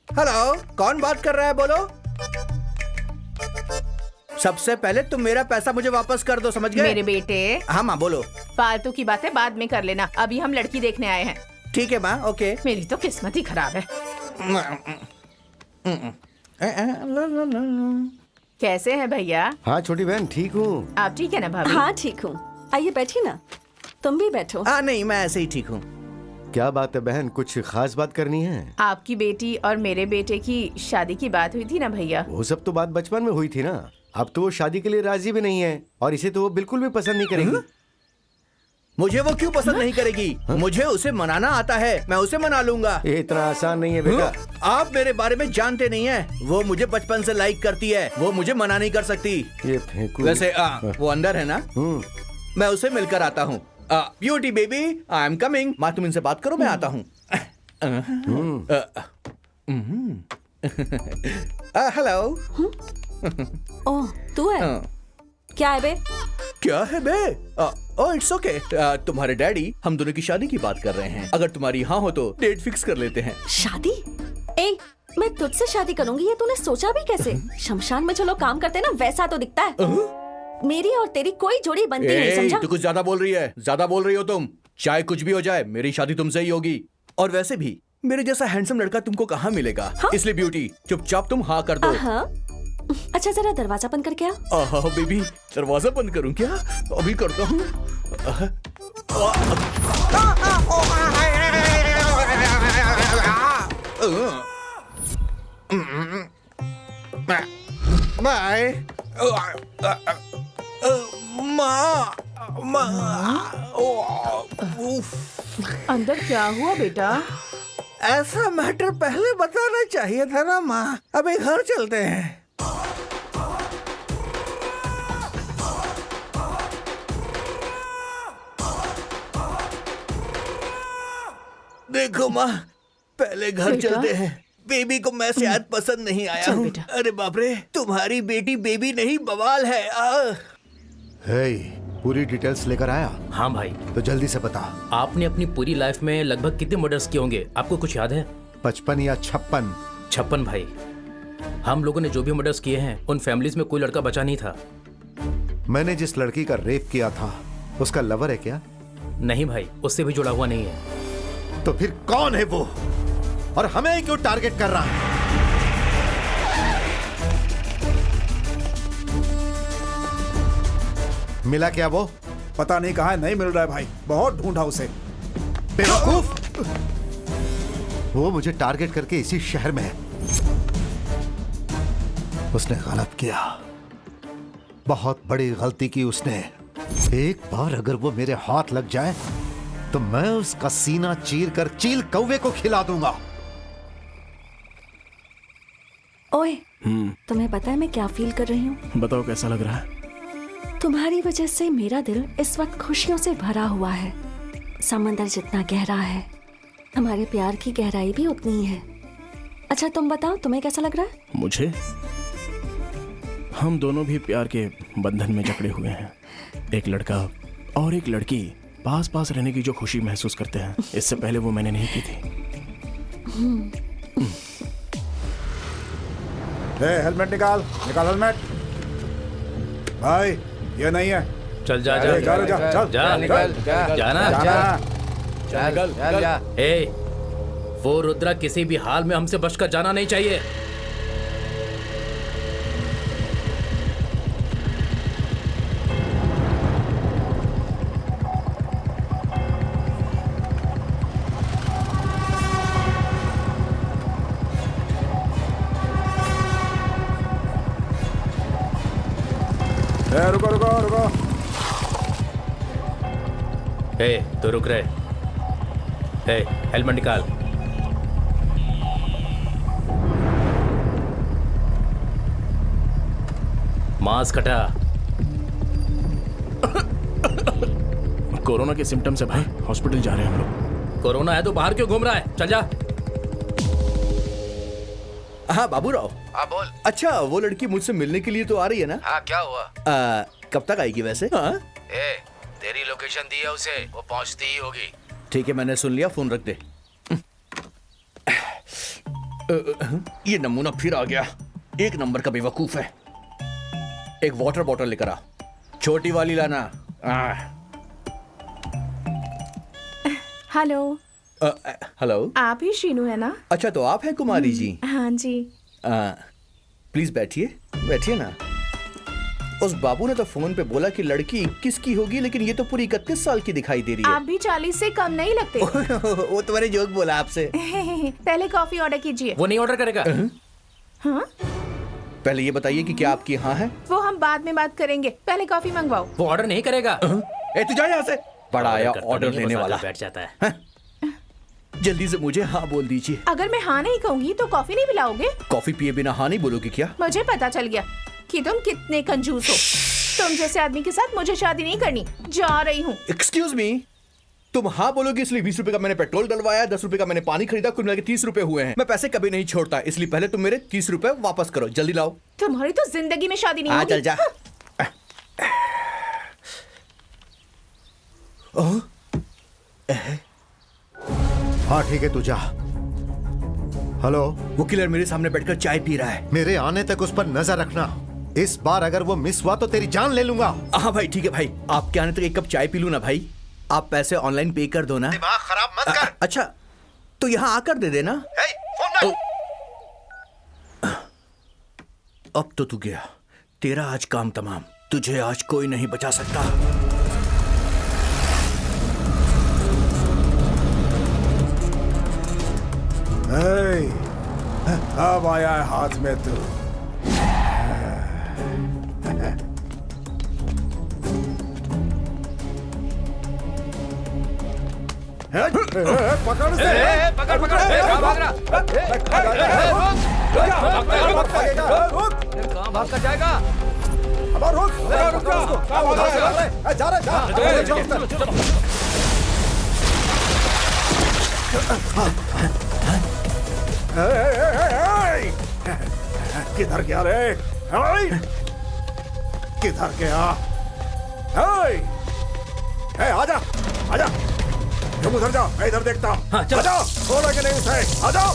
Hello, कौन बात कर रहा है? बोलो। सबसे पहले तुम मेरा पैसा मुझे वापस कर दो, समझ गए? मेरे बेटे, हाँ माँ बोलो। फालतू की बातें बाद में कर लेना, अभी हम लड़की देखने आए हैं। ठीक है माँ, ओके। मेरी तो किस्मत ही खराब है। कैसे हैं भैया? हाँ छोटी बहन, ठीक हूँ। आप ठीक है ना भाभी? हाँ ठीक हूँ, आइए बैठिए ना। तुम भी बैठो। नहीं, मैं ऐसे ही ठीक हूँ। क्या बात है बहन, कुछ खास बात करनी है? आपकी बेटी और मेरे बेटे की शादी की बात हुई थी ना भैया? वो सब तो बात बचपन में हुई थी ना। अब तो वो शादी के लिए राजी भी नहीं है और इसे तो वो बिल्कुल भी पसंद नहीं करेगी। मुझे वो क्यों पसंद नहीं करेगी? मुझे उसे मनाना आता है, मैं उसे मना लूंगा। ये इतना आसान नहीं है बेटा। आप मेरे बारे में जानते नहीं हैं। वो मुझे बचपन से लाइक करती है, वो मुझे मना नहीं कर सकती। ये फेंकू। वैसे वो अंदर है ना? मैं उसे मिलकर आता हूँ। Beauty baby, I am coming. माँ तुम इनसे बात करो, मैं आता हूँ। हेलो। ओह तू है? क्या है बे? क्या है बे? Oh it's okay. तुम्हारे डैडी हम दोनों की शादी की बात कर रहे हैं। अगर तुम्हारी हाँ हो तो डेट फिक्स कर लेते हैं। शादी? ए, मैं तुझसे शादी करूंगी ये तूने सोचा भी कैसे? शमशान में जो लोग काम करते हैं ना, वैसा तो दिखता है। मेरी और तेरी कोई जोड़ी बनती नहीं, समझा? तू कुछ ज्यादा बोल रही है, ज्यादा बोल रही हो तुम। चाहे कुछ भी हो जाए, मेरी शादी तुमसे ही होगी। और वैसे भी मेरे जैसा हैंडसम लड़का तुमको कहाँ मिलेगा? हाँ? इसलिए ब्यूटी चुपचाप तुम हाँ कर दो। अच्छा जरा दरवाजा बंद करके आ। बेबी, दरवाजा बंद करूं क्या? अभी करता हूँ। बाय। अंदर क्या हुआ बेटा? ऐसा मैटर पहले बताना चाहिए था ना माँ। अभी घर चलते हैं। देखो माँ, पहले घर चलते हैं। बेबी को मैं शायद पसंद नहीं आया हूँ। अरे बाप रे, तुम्हारी बेटी बेबी नहीं बवाल है। हे, पूरी डिटेल्स लेकर आया? हाँ भाई। तो जल्दी से बता। आपने अपनी पूरी लाइफ में लगभग कितने मर्डर्स किए होंगे? आपको कुछ याद है? 55 या 56। 56 भाई। हम लोगों ने जो भी मर्डर्स किए हैं, उन फैमिलीज में कोई लड़का बचा नहीं था। मैंने जिस लड़की का रेप किया था, उसका लवर है क्या? नहीं भाई, उससे भी जुड़ा हुआ नहीं है। तो फिर कौन है वो? और हमें क्यों टारगेट कर रहा है? मिला क्या वो? पता नहीं कहाँ है, नहीं मिल रहा है भाई। बहुत ढूंढा उसे। बेवकूफ! वो मुझे टारगेट करके इसी शहर में है। उसने गलत किया, बहुत बड़ी गलती की उसने। एक बार अगर वो मेरे हाथ लग जाए तो मैं उसका सीना चीर कर चील कौवे को खिला दूंगा। ओए, तुम्हें पता है मैं क्या फील कर रही हूँ? बताओ कैसा लग रहा है? तुम्हारी वजह से मेरा दिल इस वक्त खुशियों से भरा हुआ है। समंदर जितना गहरा है, हमारे प्यार की गहराई भी उतनी ही है। अच्छा तुम बताओ, तुम्हें कैसा लग रहा है? मुझे, हम दोनों भी प्यार के बंधन में जकड़े हुए हैं। एक लड़का और एक लड़की पास पास रहने की जो खुशी महसूस करते हैं, इससे पहले वो मैंने नहीं की थी। हेलमेट निकाल हेलमेट। भाई ये नहीं है। चल जा चल निकल जाना। चल जा। ए, वो रुद्रा किसी भी हाल में हमसे बचकर जाना नहीं चाहिए। रुको रुको रुको। तो रुक रहे। हेलमेट निकाल। मास्क हटा। कोरोना के सिम्टम्स है भाई, हॉस्पिटल जा रहे हैं हम लोग। कोरोना है तो बाहर क्यों घूम रहा है? चल जा। हाँ बाबूराव। हाँ बोल। अच्छा, वो लड़की मुझसे मिलने के लिए तो आ रही है ना? हाँ क्या हुआ? कब तक आएगी वैसे? हाँ तेरी लोकेशन दी है उसे, वो पहुंचती ही होगी। ठीक है, मैंने सुन लिया, फोन रख दे। ये नमूना फिर आ गया, एक नंबर का बेवकूफ है। एक वाटर बॉटल लेकर आ, छोटी वाली लाना। हेलो। हेलो, आप ही शीनू है ना? अच्छा तो आप हैं कुमारी जी? हाँ जी। प्लीज बैठिए, बैठिए ना। उस बाबू ने तो फोन पे बोला कि लड़की 21 की होगी, लेकिन ये तो पूरी 31 साल की दिखाई दे रही है। आप भी 40 से कम नहीं लगते। वो तो मैंने जोक बोला आपसे। पहले कॉफी ऑर्डर कीजिए। वो नहीं ऑर्डर करेगा। हाँ? पहले ये बताइए कि क्या आपकी हाँ है? वो हम बाद में बात करेंगे, पहले कॉफी मंगवाओ। वो ऑर्डर नहीं करेगा। ए तू जा यहाँ से। बड़ा आया ऑर्डर लेने वाला। बैठ जाता है। जल्दी से मुझे हाँ बोल दीजिए। अगर मैं हाँ नहीं कहूँगी तो कॉफी नहीं पिलाओगे? कॉफी पिए बिना हाँ नहीं बोलोगे क्या? मुझे पता चल गया कि तुम कितने कंजूस हो। तुम जैसे आदमी के साथ मुझे शादी नहीं करनी। जा रही हूँ। एक्सक्यूज मी, तुम हाँ बोलोगे इसलिए 20 रुपए का मैंने पेट्रोल डलवाया, 10 रुपए का मैंने पानी खरीदा, कुल मिलाकर 30 रुपए हुए हैं। मैं पैसे कभी नहीं छोड़ता, इसलिए पहले तुम मेरे 30 रुपए वापस करो, जल्दी लाओ। तुम्हारी तो जिंदगी में शादी नहीं होगी। चल जा। हाँ ठीक है, तू जा। हेलो, वो किलर मेरे सामने बैठकर चाय पी रहा है। मेरे आने तक उस पर नजर रखना। इस बार अगर वो मिस हुआ तो तेरी जान ले लूंगा। हाँ भाई ठीक है भाई, आपके आने तक एक कप चाय पी लूं ना भाई। आप पैसे ऑनलाइन पे कर दो ना। दिमाग खराब मत कर। अच्छा तो यहाँ आकर दे देना। फोन अब तो तू गया, तेरा आज काम तमाम। तुझे आज कोई नहीं बचा सकता। अब आया है हाथ में तू। पकड़ से। पकड़ पकड़, कहाँ भाग रहा? कहाँ भाग कर जाएगा? अब रुक जा रहा। किधर गया रे? किधर गया? आजा आजा, तुम उधर जाओ, मैं इधर देखता हूँ। हाँ, चलो। आ जाओ, छोड़ो कि नहीं उसे, आ जाओ।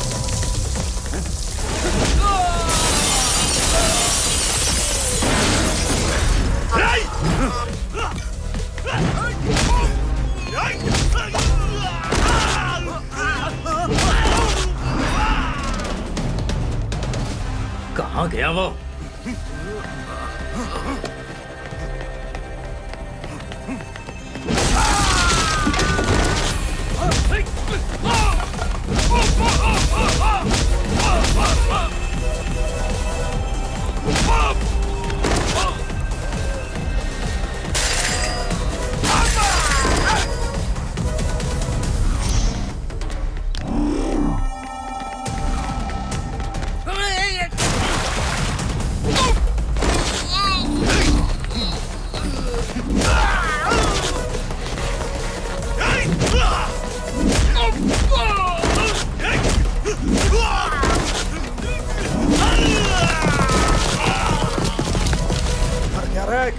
कहाँ गया वो?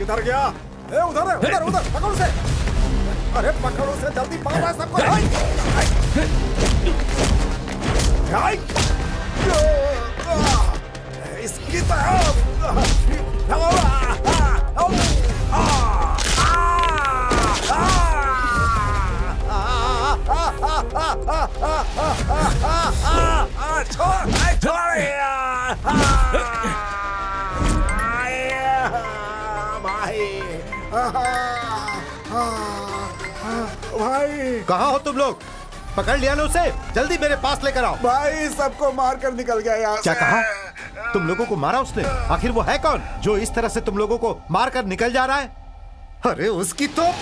किधर गया? ए, उधर है, उधर उधर पकड़ो उसे। अरे पकड़ो उसे, जल्दी पकड़ो सबको। इसकी तरफ। भाई कहाँ हो तुम लोग? पकड़ लिया ना उसे, जल्दी मेरे पास लेकर आओ। भाई सबको मार कर निकल गया यहाँ क्या से। कहा? तुम लोगों को मारा उसने? आखिर वो है कौन जो इस तरह से तुम लोगों को मार कर निकल जा रहा है? अरे उसकी तो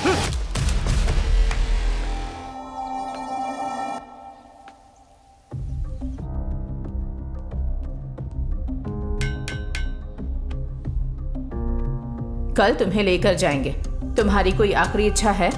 कल तुम्हें लेकर जाएंगे। तुम्हारी कोई आखिरी इच्छा है?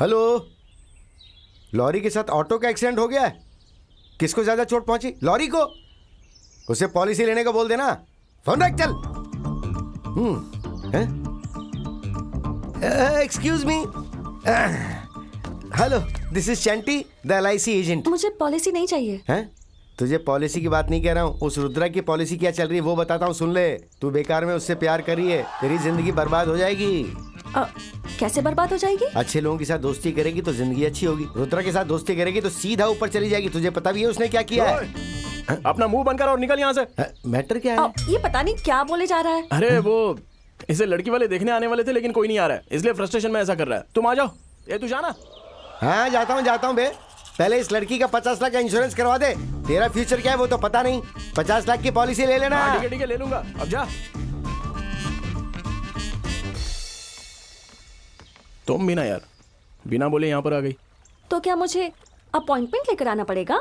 हेलो, लॉरी के साथ ऑटो का एक्सीडेंट हो गया है। किसको ज्यादा चोट पहुंची? लॉरी को? उसे पॉलिसी लेने को बोल देना। फोन रख, चल। Excuse me. Hello, this is Chanti, the LIC agent. मुझे पॉलिसी नहीं चाहिए। हैं? तुझे पॉलिसी की बात नहीं कह रहा हूँ, उस रुद्रा की पॉलिसी क्या चल रही है वो बताता हूँ, सुन ले। तू बेकार में उससे प्यार करी है, तेरी जिंदगी बर्बाद हो जाएगी। कैसे बर्बाद हो जाएगी? अच्छे लोगों के साथ दोस्ती करेगी तो जिंदगी अच्छी होगी। रुद्रा के साथ दोस्ती करेगी तो सीधा ऊपर चली जाएगी। तुझे पता भी है उसने क्या किया है? अपना मुंह बंद कर और निकल यहाँ से। मैटर क्या है? ये पता नहीं क्या बोले जा रहा है। अरे वो इसे लड़की वाले देखने आने वाले थे लेकिन कोई नहीं आ रहा है, इसलिए फ्रस्ट्रेशन में ऐसा कर रहा है। तुम आ जाओ। ये तू जाना। हाँ जाता हूँ बे। पहले इस लड़की का 50 लाख का इंश्योरेंस करवा दे। तेरा फ्यूचर क्या है वो तो पता नहीं। 50 लाख की पॉलिसी ले लेना। ठीक है ले लूंगा। अब जा। तुम भी ना यार, बिना बोले यहाँ पर आ गई। तो क्या मुझे अपॉइंटमेंट लेकर आना पड़ेगा?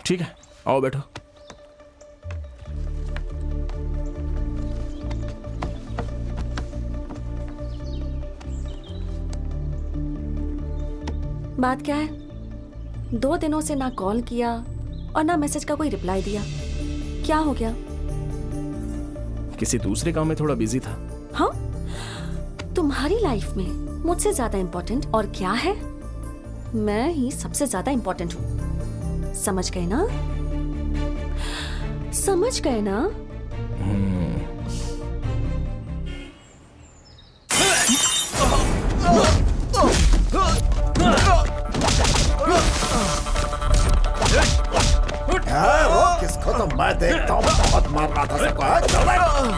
ठीक है, आओ बैठो। बात क्या है? 2 दिनों से ना कॉल किया और ना मैसेज का कोई रिप्लाई दिया। क्या हो गया? किसी दूसरे काम में थोड़ा बिजी था। हाँ? तुम्हारी लाइफ में मुझसे ज्यादा इम्पोर्टेंट और क्या है? मैं ही सबसे ज्यादा इम्पोर्टेंट हूँ। समझ गए ना? समझ गए ना? किसको तो मैं देखता हूँ, बहुत मार रहा था सबको।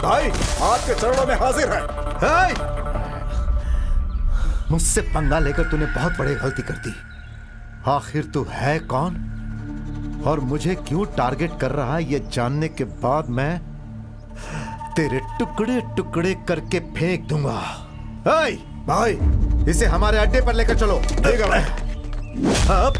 भाई आपके चरणों में हाजिर है। मुझसे पंगा लेकर तूने बहुत बड़ी गलती कर दी। आखिर तू है कौन और मुझे क्यों टारगेट कर रहा है ये जानने के बाद मैं तेरे टुकड़े टुकड़े करके फेंक दूंगा। भाई इसे हमारे अड्डे पर लेकर चलो। ठीक है भाई। अब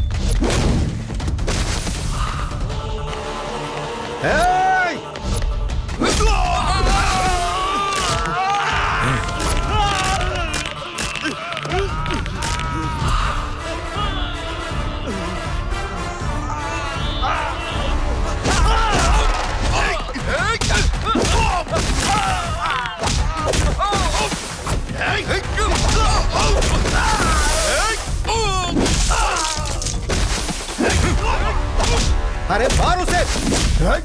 अरे मार उसे। अरे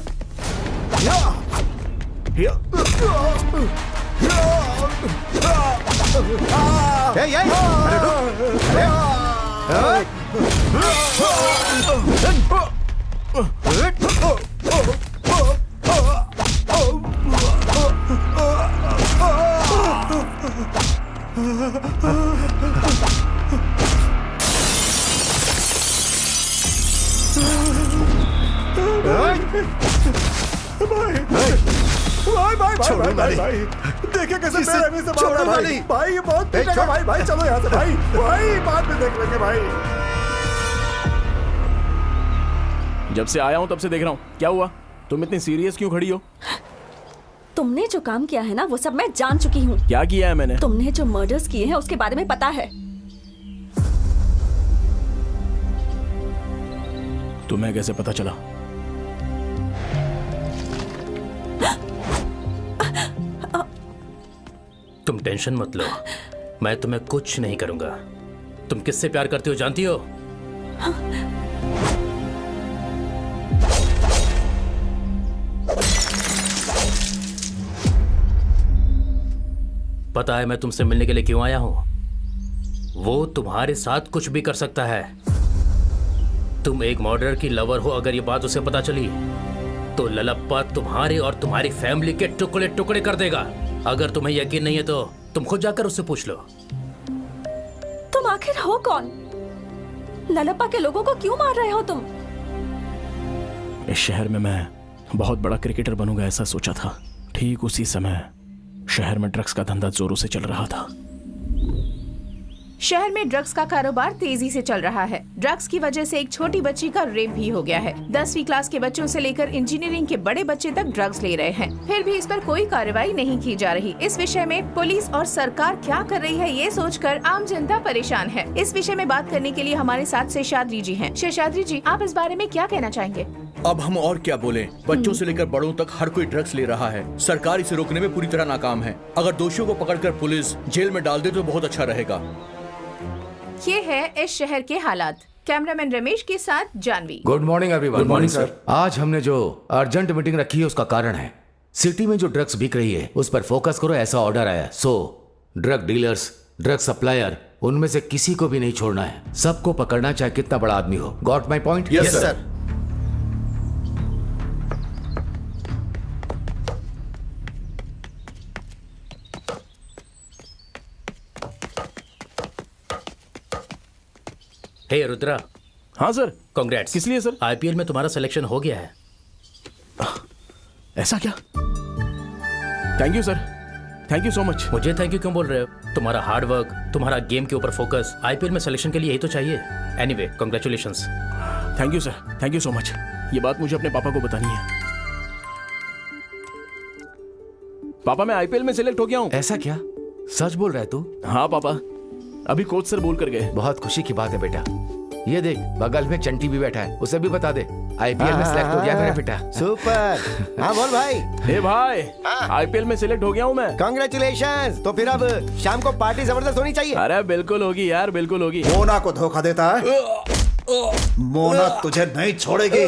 रुक। छोड़ो ना, नहीं। देखिए कैसे जिसे बेरहमी से मार रहा है छोड़ो ना, भाई। नहीं। भाई ये बहुत ए, पीटेगा छोड़। भाई। भाई चलो यहाँ से भाई। भाई बाद में देख लेंगे भाई। जब से आया हूँ तब से देख रहा हूँ। क्या हुआ? तुम इतनी सीरियस क्यों खड़ी हो? तुमने जो काम किया है ना वो सब मैं जान चुकी हूँ। क्या किया है मैंने? तुमने जो मर्डर्स किए हैं उसके बारे में पता है। तुम्हें कैसे पता चला? तुम टेंशन मत लो, मैं तुम्हें कुछ नहीं करूंगा। तुम किससे प्यार करती हो जानती हो? पता है मैं तुमसे मिलने के लिए क्यों आया हूं? वो तुम्हारे साथ कुछ भी कर सकता है। तुम एक मर्डरर की लवर हो, अगर ये बात उसे पता चली तो ललप्पा तुम्हारे और तुम्हारी फैमिली के टुकड़े टुकड़े कर देगा। अगर तुम्हें यकीन नहीं है तो तुम खुद जाकर उससे पूछ लो। तुम आखिर हो कौन? ललप्पा के लोगों को क्यों मार रहे हो तुम? इस शहर में मैं बहुत बड़ा क्रिकेटर बनूंगा ऐसा सोचा था। ठीक उसी समय शहर में ड्रग्स का धंधा जोरों से चल रहा था। शहर में ड्रग्स का कारोबार तेजी से चल रहा है। ड्रग्स की वजह से एक छोटी बच्ची का रेप भी हो गया है। 10वीं क्लास के बच्चों से लेकर इंजीनियरिंग के बड़े बच्चे तक ड्रग्स ले रहे हैं, फिर भी इस पर कोई कार्रवाई नहीं की जा रही। इस विषय में पुलिस और सरकार क्या कर रही है ये सोचकर आम जनता परेशान है। इस विषय में बात करने के लिए हमारे साथ शेषाद्री जी हैं। शेषाद्री जी, आप इस बारे में क्या कहना चाहेंगे? अब हम और क्या बोलें? बच्चों से लेकर बड़ों तक हर कोई ड्रग्स ले रहा है। सरकार इसे रोकने में पूरी तरह नाकाम है। अगर दोषियों को पकड़कर पुलिस जेल में डाल दे तो बहुत अच्छा रहेगा। ये है इस शहर के हालात। कैमरामैन रमेश के साथ Janvi. Good morning everyone. Good morning sir. आज हमने जो अर्जेंट मीटिंग रखी है उसका कारण है सिटी में जो ड्रग्स बिक रही है उस पर फोकस करो, ऐसा ऑर्डर आया। So drug dealers, drug supplier, उनमें से किसी को भी नहीं छोड़ना है। सबको पकड़ना, चाहे कितना बड़ा आदमी हो। Got my point? Yes sir. Hey Rudra, हाँ सर। कांग्रेट्स। किस लिए सर? आईपीएल में तुम्हारा सिलेक्शन हो गया है। ऐसा क्या? Thank you sir, thank you so much. मुझे थैंक यू क्यों बोल रहे हो? तुम्हारा हार्ड वर्क, तुम्हारा गेम के ऊपर फोकस, आईपीएल में सिलेक्शन के लिए यही तो चाहिए। Anyway, congratulations. Thank you sir, thank you so much. ये बात मुझे अपने पापा को बतानी है। पापा, मैं आईपीएल में सिलेक्ट हो गया हूँ। ऐसा क्या? सच बोल रहा है तू? हाँ पापा, अभी कोच सर बोल कर गए। बहुत खुशी की बात है बेटा। ये देख, बगल में चंटी भी बैठा है, उसे भी बता दे आईपीएल में सिलेक्ट हो गया मेरा बेटा। सुपर। हाँ बोल भाई। हे भाई, आईपीएल में सिलेक्ट हो गया हूँ मैं। कांग्रेचुलेशंस। तो फिर अब शाम को पार्टी जबरदस्त होनी चाहिए। अरे बिल्कुल होगी यार, बिल्कुल होगी। मोना को धोखा देता है। मोना तुझे नहीं छोड़ेगी।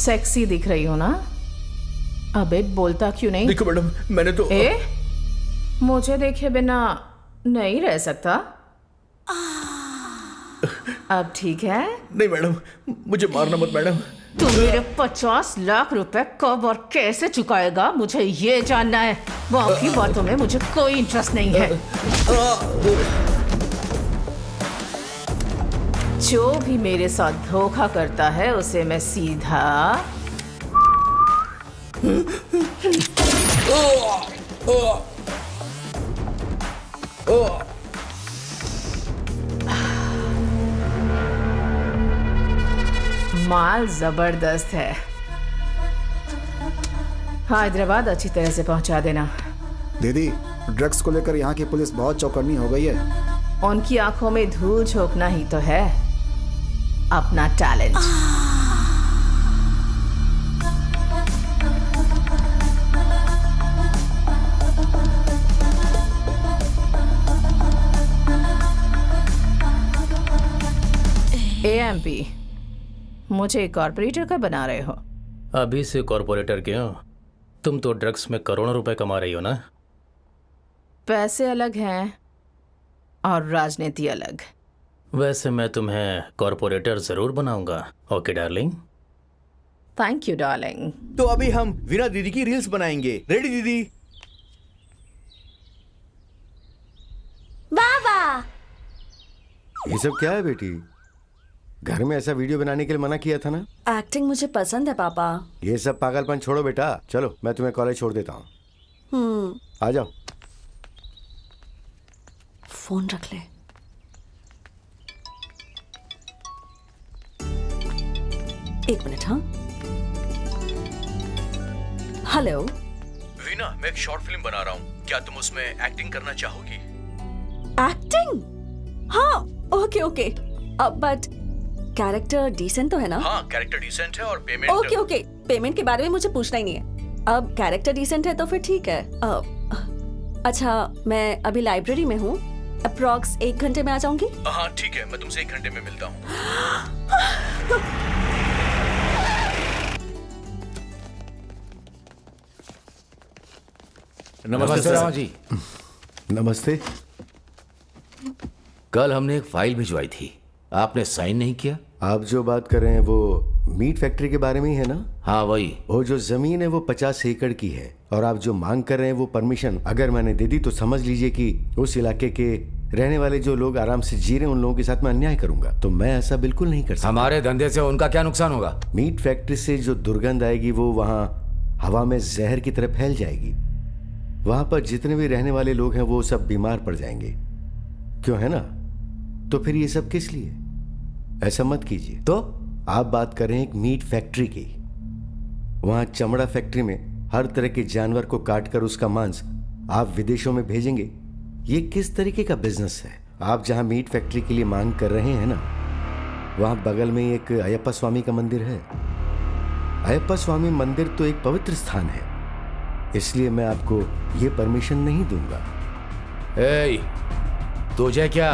सेक्सी दिख रही हो ना? अबे बोलता क्यों नहीं? देखो मैडम, मैंने तो मुझे देखे बिना नहीं रह सकता। अब ठीक है? नहीं मैडम, मुझे मारना मत मैडम। तू मेरे 50 लाख रुपए कब और कैसे चुकाएगा मुझे ये जानना है। बाकी बातों में मुझे कोई इंटरेस्ट नहीं है। जो भी मेरे साथ धोखा करता है उसे मैं सीधा माल जबरदस्त है। हैदराबाद अच्छी तरह से पहुंचा देना। दीदी, ड्रग्स को लेकर यहाँ की पुलिस बहुत चौकन्नी हो गई है। उनकी आंखों में धूल झोंकना ही तो है अपना टैलेंट। एएमपी, मुझे कॉर्पोरेटर का बना रहे हो? अभी से कॉर्पोरेटर क्यों? तुम तो ड्रग्स में करोड़ों रुपए कमा रही हो ना। पैसे अलग हैं और राजनीति अलग। वैसे मैं तुम्हें कॉर्पोरेटर जरूर बनाऊंगा। Okay darling. Thank you darling. तो अभी हम वीना दीदी की रील्स बनाएंगे। रेडी दीदी? ये सब क्या है बेटी? घर में ऐसा वीडियो बनाने के लिए मना किया था ना? एक्टिंग मुझे पसंद है पापा। ये सब पागलपन छोड़ो बेटा, चलो मैं तुम्हें कॉलेज छोड़ देता हूँ। आ जाओ। फोन रख ले। एक मिनट। हाँ, हेलो। वीना, मैं एक शॉर्ट फिल्म बना रहा हूँ, क्या तुम उसमें एक्टिंग करना चाहोगी? एक्टिंग? हाँ, okay okay. But character decent तो है ना? हाँ, कैरेक्टर डिसेंट है और पेमेंट। ओके ओके, पेमेंट के बारे में मुझे पूछना ही नहीं है। अब कैरेक्टर डिसेंट है तो फिर ठीक है। अच्छा, मैं अभी लाइब्रेरी में हूँ, अप्रॉक्स 1 घंटे में आ जाऊंगी। हाँ ठीक है, मैं तुमसे 1 घंटे में मिलता हूँ। नमस्ते रामा जी। नमस्ते। कल हमने एक फाइल भिजवाई थी, आपने साइन नहीं किया। आप जो बात कर रहे हैं वो मीट फैक्ट्री के बारे में ही है ना? हाँ वही। वो जो जमीन है वो 50 एकड़ की है और आप जो मांग कर रहे हैं वो परमिशन अगर मैंने दे दी तो समझ लीजिए कि उस इलाके के रहने वाले जो लोग आराम से जी रहे हैं उन लोगों के साथ मैं अन्याय करूंगा। तो मैं ऐसा बिल्कुल नहीं कर सकता। हमारे धंधे से उनका क्या नुकसान होगा? मीट फैक्ट्री से जो दुर्गंध आएगी वो वहाँ हवा में जहर की तरह फैल जाएगी। वहां पर जितने भी रहने वाले लोग हैं वो सब बीमार पड़ जाएंगे। क्यों है ना? तो फिर ये सब किस लिए? ऐसा मत कीजिए। तो आप बात कर रहे हैं एक मीट फैक्ट्री की। वहां चमड़ा फैक्ट्री में हर तरह के जानवर को काटकर उसका मांस आप विदेशों में भेजेंगे। ये किस तरीके का बिजनेस है? आप जहां मीट फैक्ट्री के लिए मांग कर रहे हैं ना, वहां बगल में एक अयप्पा स्वामी का मंदिर है। अयप्पा स्वामी मंदिर तो एक पवित्र स्थान है, इसलिए मैं आपको ये परमिशन नहीं दूंगा। ए, तुझे क्या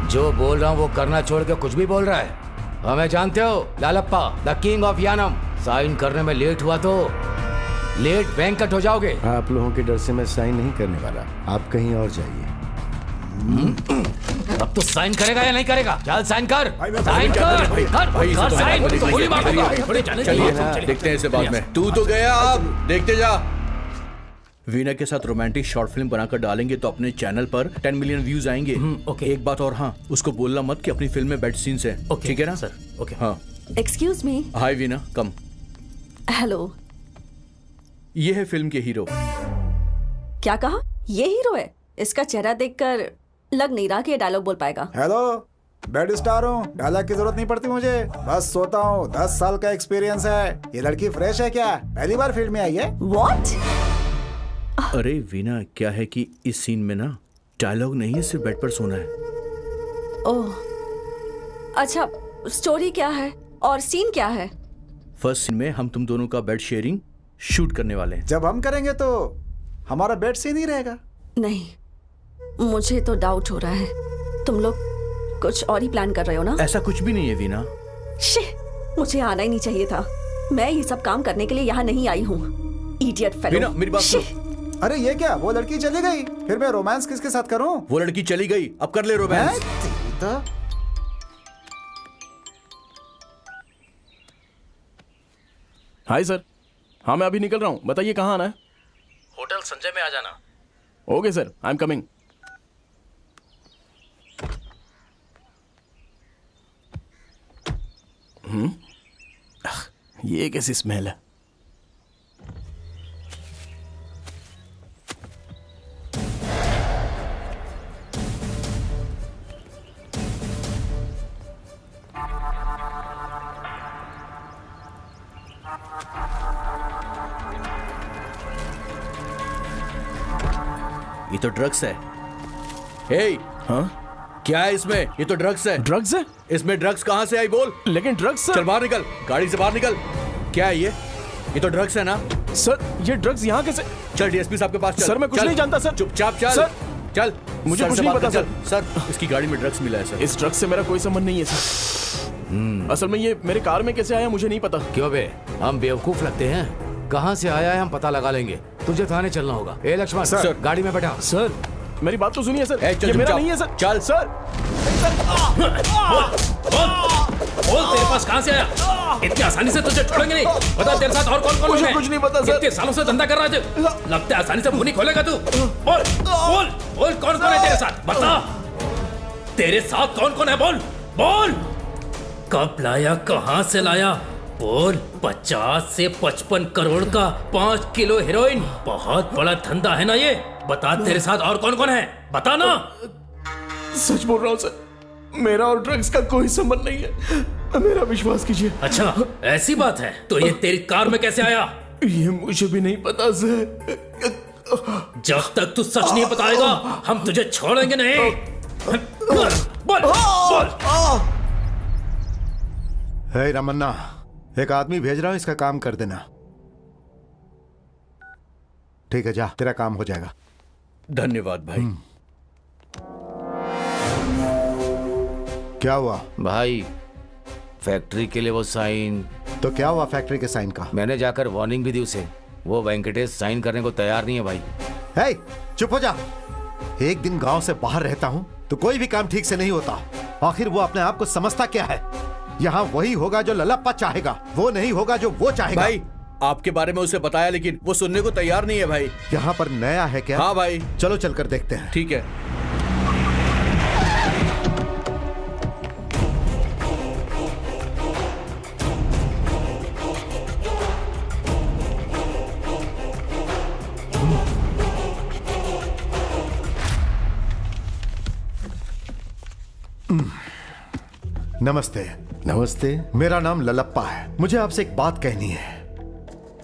जो बोल रहा हूं वो करना छोड़ के कुछ भी बोल रहा है? हमें जानते हो, Lalappa the king of Yanam. Sign करने में लेट हुआ तो लेट वेंकट हो जाओगे। आप लोगों के डर से मैं साइन नहीं करने वाला, आप कहीं और जाइए। अब तो साइन करेगा या नहीं करेगा? चल साइन कर, साइन कर साइन। गोली मार दूंगा। चलिए ना, देखते हैं इसे बाद में। तू तो गया, अब देखते जा। वीना के साथ रोमांटिक शॉर्ट फिल्म बनाकर डालेंगे तो अपने चैनल पर 10 मिलियन व्यूज आएंगे। ओके। एक बात और, हाँ, उसको बोलना मत कि अपनी फिल्म में बेड सीन्स है। ठीक है ना सर? ओके। हाँ। Excuse me. Hi Veena, come. Hello. ये है फिल्म के हीरो। क्या कहा? ये हीरो है? इसका चेहरा देखकर लग नहीं रहा कि ये डायलॉग बोल पाएगा। हेलो, बेड स्टार हूँ, डायलॉग की जरूरत नहीं पड़ती मुझे, बस सोता हूँ। 10 साल का एक्सपीरियंस है। ये लड़की फ्रेश है क्या? पहली बार फील्ड में आई है? What? अरे वीना, क्या है कि इस सीन में ना डायलॉग नहीं है, सिर्फ बेड पर सोना है। ओह, अच्छा, स्टोरी क्या है और सीन क्या है? फर्स्ट सीन में हम तुम दोनों का बेड शेयरिंग शूट करने वाले हैं। जब हम करेंगे तो हमारा बेड सीन ही रहेगा। नहीं, मुझे तो डाउट हो रहा है। तुम लोग कुछ और ही प्लान कर रहे हो ना? ऐसा कुछ भी नहीं है वीना। मुझे आना ही नहीं चाहिए था। मैं ये सब काम करने के लिए यहाँ नहीं आई हूँ। Idiot fellow. वीना, मेरी बात सुनो। अरे ये क्या, वो लड़की चली गई, फिर मैं रोमांस किसके साथ करूं? वो लड़की चली गई, अब कर ले रोमांस। Hi sir. हाँ मैं अभी निकल रहा हूँ, बताइए कहाँ आना है? होटल संजय में आ जाना। Okay sir, I am coming. ये कैसी स्मेल है? ये तो ड्रग्स है। हे, हाँ क्या है इसमें? ये तो ड्रग्स है। ड्रग्स है? इसमें ड्रग्स कहाँ से आई बोल? लेकिन ड्रग्स सर। चल बाहर निकल, गाड़ी से बाहर निकल। क्या है ये? ये तो ड्रग्स है ना? सर ये ड्रग्स यहाँ कैसे? चल डीएसपी साहब के पास चल। सर मैं कुछ चल। नहीं जानता सर। चुपचाप चल। सर, चल, मुझे सर कुछ से नहीं बात पता कर। सर, इसकी गाड़ी में ड्रग्स मिला है सर। इस ड्रग्स से मेरा कोई संबंध नहीं है सर। असल में ये मेरे कार में कैसे आया मुझे नहीं पता। क्यों बे, हम बेवकूफ लगते हैं? कहाँ से आया है हम पता लगा लेंगे। तुझे थाने चलना होगा। ए लक्ष्मण, सर। गाड़ी में बैठा। सर मेरी बात तो सुनिए सर, चल ये तुम मेरा जाओ। नहीं है सर। चल सर बोल तेरे पास कहाँ से आया? इतनी आसानी से तुझे छोड़ेंगे नहीं। बता तेरे साथ और कौन कौन मुझे है? कुछ नहीं पता, सर। कितने सालों से धंधा कर रहा है तू? लगता है आसानी से मुंह नहीं खोलेगा तू। बोल बोल बोल, कौन कौन है तेरे साथ? बता, तेरे साथ कौन कौन है? बोल बोल, कब लाया, कहाँ से लाया? बोल। 50 से 55 करोड़ का 5 किलो हेरोइन, बहुत बड़ा धंधा है ना ये। बता तेरे साथ और कौन कौन है, बता ना। सच बोल रहा हूँ सर, मेरा और ड्रग्स का कोई संबंध नहीं है, मेरा विश्वास कीजिए। अच्छा ऐसी बात है, तो ये तेरी कार में कैसे आया? ये मुझे भी नहीं पता सर। जब तक तू सच नहीं बताएगा हम तुझे छोड़ेंगे नहीं। बोल बोल बोल। हे रमन्ना, एक आदमी भेज रहा हूं, इसका काम कर देना। ठीक है, जा, तेरा काम हो जाएगा। धन्यवाद भाई। क्या हुआ भाई, फैक्ट्री के लिए वो साइन। तो क्या हुआ फैक्ट्री के साइन का? मैंने जाकर वार्निंग भी दी उसे। वो वेंकटेश साइन करने को तैयार नहीं है भाई। हे, चुप हो जा। एक दिन गांव से बाहर रहता हूं तो कोई भी काम ठीक से नहीं होता। आखिर वो अपने आप को समझता क्या है? यहाँ वही होगा जो ललप्पा चाहेगा, वो नहीं होगा जो वो चाहेगा। भाई आपके बारे में उसे बताया लेकिन वो सुनने को तैयार नहीं है भाई। यहाँ पर नया है क्या? हाँ भाई। चलो चलकर देखते हैं। ठीक है। नमस्ते। नमस्ते। मेरा नाम ललप्पा है। मुझे आपसे एक बात कहनी है।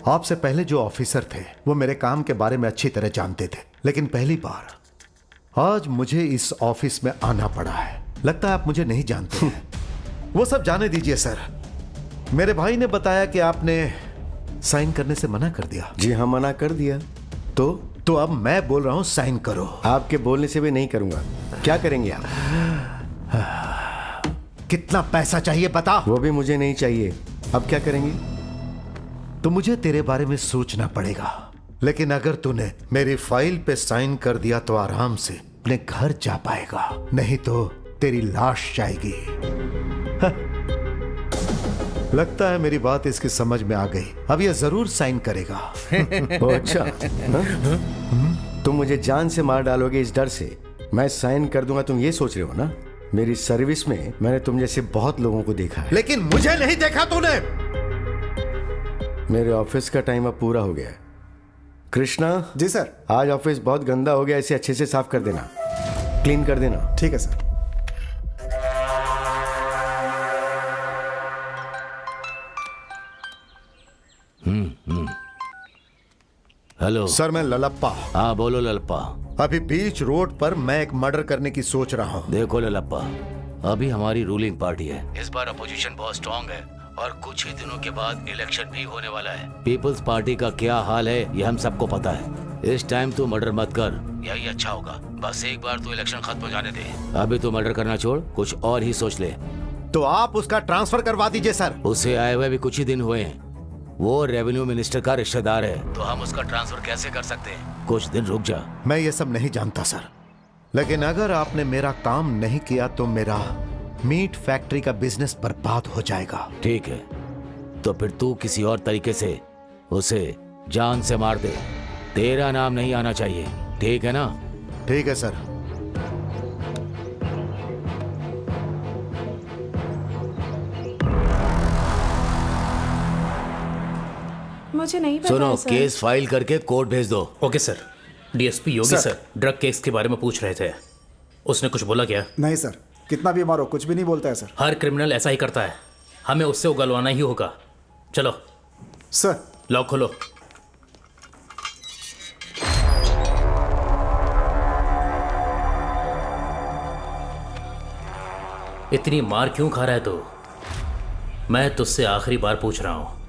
आपसे पहले जो ऑफिसर थे वो मेरे काम के बारे में अच्छी तरह जानते थे, लेकिन पहली बार आज मुझे इस ऑफिस में आना पड़ा है। लगता है आप मुझे नहीं जानते हैं। वो सब जाने दीजिए सर। मेरे भाई ने बताया कि आपने साइन करने से मना कर दिया। जी हाँ, मना कर दिया। तो अब मैं बोल रहा हूं साइन करो। आपके बोलने से भी नहीं करूंगा। क्या करेंगे आप? कितना पैसा चाहिए बता। वो भी मुझे नहीं चाहिए। अब क्या करेंगे? तो मुझे तेरे बारे में सोचना पड़ेगा, लेकिन अगर तूने मेरी फाइल पे साइन कर दिया तो आराम से अपने घर जा पाएगा, नहीं तो तेरी लाश जाएगी। लगता है मेरी बात इसकी समझ में आ गई। अब ये जरूर साइन करेगा। ओ अच्छा, तुम मुझे जान से मार डालोगे इस डर से मैं साइन कर दूंगा, तुम ये सोच रहे हो ना? मेरी सर्विस में मैंने तुम जैसे बहुत लोगों को देखा है। लेकिन मुझे नहीं देखा तूने। मेरे ऑफिस का टाइम अब पूरा हो गया है। कृष्णा जी सर। आज ऑफिस बहुत गंदा हो गया, इसे अच्छे से साफ कर देना, क्लीन कर देना। ठीक है सर। हेलो सर, मैं ललप्पा। हाँ बोलो ललप्पा। अभी बीच रोड पर मैं एक मर्डर करने की सोच रहा हूँ। देखो ललप्पा, अभी हमारी रूलिंग पार्टी है। इस बार अपोजिशन बहुत स्ट्रांग है और कुछ ही दिनों के बाद इलेक्शन भी होने वाला है। पीपल्स पार्टी का क्या हाल है ये हम सबको पता है। इस टाइम तू मर्डर मत कर, यही अच्छा होगा। बस एक बार तू इलेक्शन खत्म हो जाने दे। अभी तू मर्डर करना छोड़, कुछ और ही सोच ले। तो आप उसका ट्रांसफर करवा दीजिए सर। उसे आए हुए भी कुछ ही दिन हुए हैं। वो रेवेन्यू मिनिस्टर का रिश्तेदार है, तो हम उसका ट्रांसफर कैसे कर सकते हैं? कुछ दिन रुक जा। मैं ये सब नहीं जानता सर, लेकिन अगर आपने मेरा काम नहीं किया तो मेरा मीट फैक्ट्री का बिजनेस बर्बाद हो जाएगा। ठीक है, तो फिर तू किसी और तरीके से उसे जान से मार दे। तेरा नाम नहीं आना चाहिए, ठीक है ना? ठीक है सर। मुझे नहीं पता सुनो, है, सर। केस फाइल करके कोर्ट भेज दो। Okay sir. डीएसपी योगी सर ड्रग केस के बारे में पूछ रहे थे। उसने कुछ बोला क्या? नहीं सर, कितना भी मारो कुछ भी नहीं बोलता है सर। हर क्रिमिनल ऐसा ही करता है, हमें उससे उगलवाना ही होगा। चलो सर। लॉक खोलो। इतनी मार क्यों खा रहा है तू? मैं तुझसे आखिरी बार पूछ रहा हूं,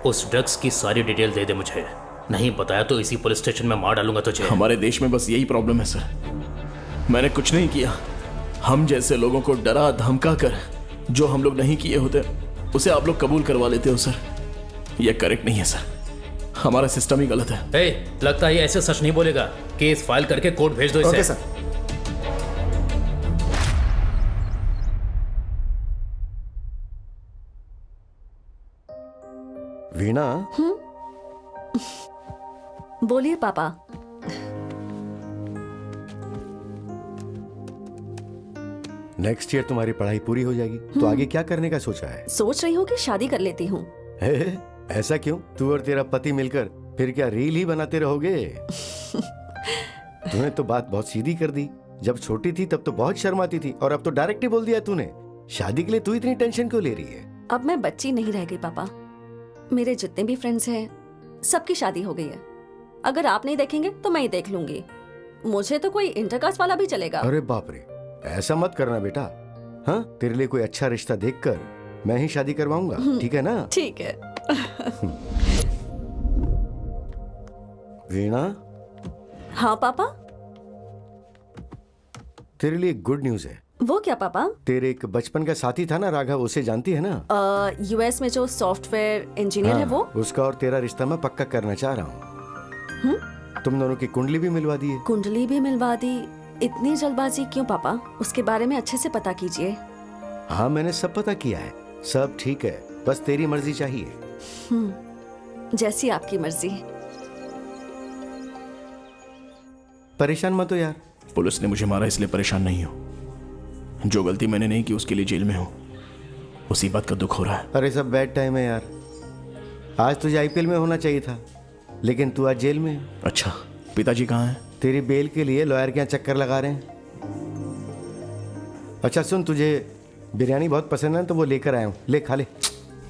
उस ड्रग्स की सारी डिटेल दे दे मुझे। नहीं बताया तो इसी पुलिस स्टेशन में मार डालूंगा तुझे। हमारे देश में बस यही प्रॉब्लम है सर। मैंने कुछ नहीं किया। हम जैसे लोगों को डरा धमका कर जो हम लोग नहीं किए होते उसे आप लोग कबूल करवा लेते हो सर। ये करेक्ट नहीं है सर, हमारा सिस्टम ही गलत है। लगता है ये ऐसे सच नहीं बोलेगा। केस फाइल करके कोर्ट भेज दो इसे। Okay sir. वीणा, बोलिए पापा। नेक्स्ट ईयर तुम्हारी पढ़ाई पूरी हो जाएगी तो आगे क्या करने का सोचा है? सोच रही हूँ कि शादी कर लेती हूँ। ऐसा क्यों? तू और तेरा पति मिलकर फिर क्या रील ही बनाते रहोगे? तूने तो बात बहुत सीधी कर दी। जब छोटी थी तब तो बहुत शर्माती थी और अब तो डायरेक्ट ही बोल दिया तूने। शादी के लिए तू इतनी टेंशन क्यों ले रही है? अब मैं बच्ची नहीं रह गई पापा। मेरे जितने भी फ्रेंड्स हैं सबकी शादी हो गई है। अगर आप नहीं देखेंगे तो मैं ही देख लूंगी। मुझे तो कोई इंटरकास्ट वाला भी चलेगा। अरे बाप रे, ऐसा मत करना बेटा। हाँ, तेरे लिए कोई अच्छा रिश्ता देखकर मैं ही शादी करवाऊंगा, ठीक है ना? ठीक है। वीणा। हाँ पापा। तेरे लिए गुड न्यूज है। वो क्या पापा? तेरे एक बचपन का साथी था ना राघव, उसे जानती है ना? यूएस में जो सॉफ्टवेयर इंजीनियर है वो। उसका और तेरा रिश्ता मैं पक्का करना चाह रहा हूँ। तुम दोनों की कुंडली भी मिलवा दी है। कुंडली भी मिलवा दी? इतनी जल्दबाजी क्यों पापा? उसके बारे में अच्छे से पता कीजिए। हाँ, मैंने सब पता किया है, सब ठीक है, बस तेरी मर्जी चाहिए। जैसी आपकी मर्जी। परेशान मत हो यार। पुलिस ने मुझे मारा इसलिए परेशान नहीं हो। जो गलती मैंने नहीं की उसके लिए जेल में हूँ, उसी बात का दुख हो रहा है। अरे सब बैड टाइम है यार। आज तुझे आईपीएल में होना चाहिए था, लेकिन तू आज जेल में है। अच्छा, पिताजी कहाँ हैं? तेरी बेल के लिए लॉयर के यहाँ चक्कर लगा रहे हैं। अच्छा सुन, तुझे बिरयानी बहुत पसंद है तो वो लेकर आया हूँ, ले खा ले।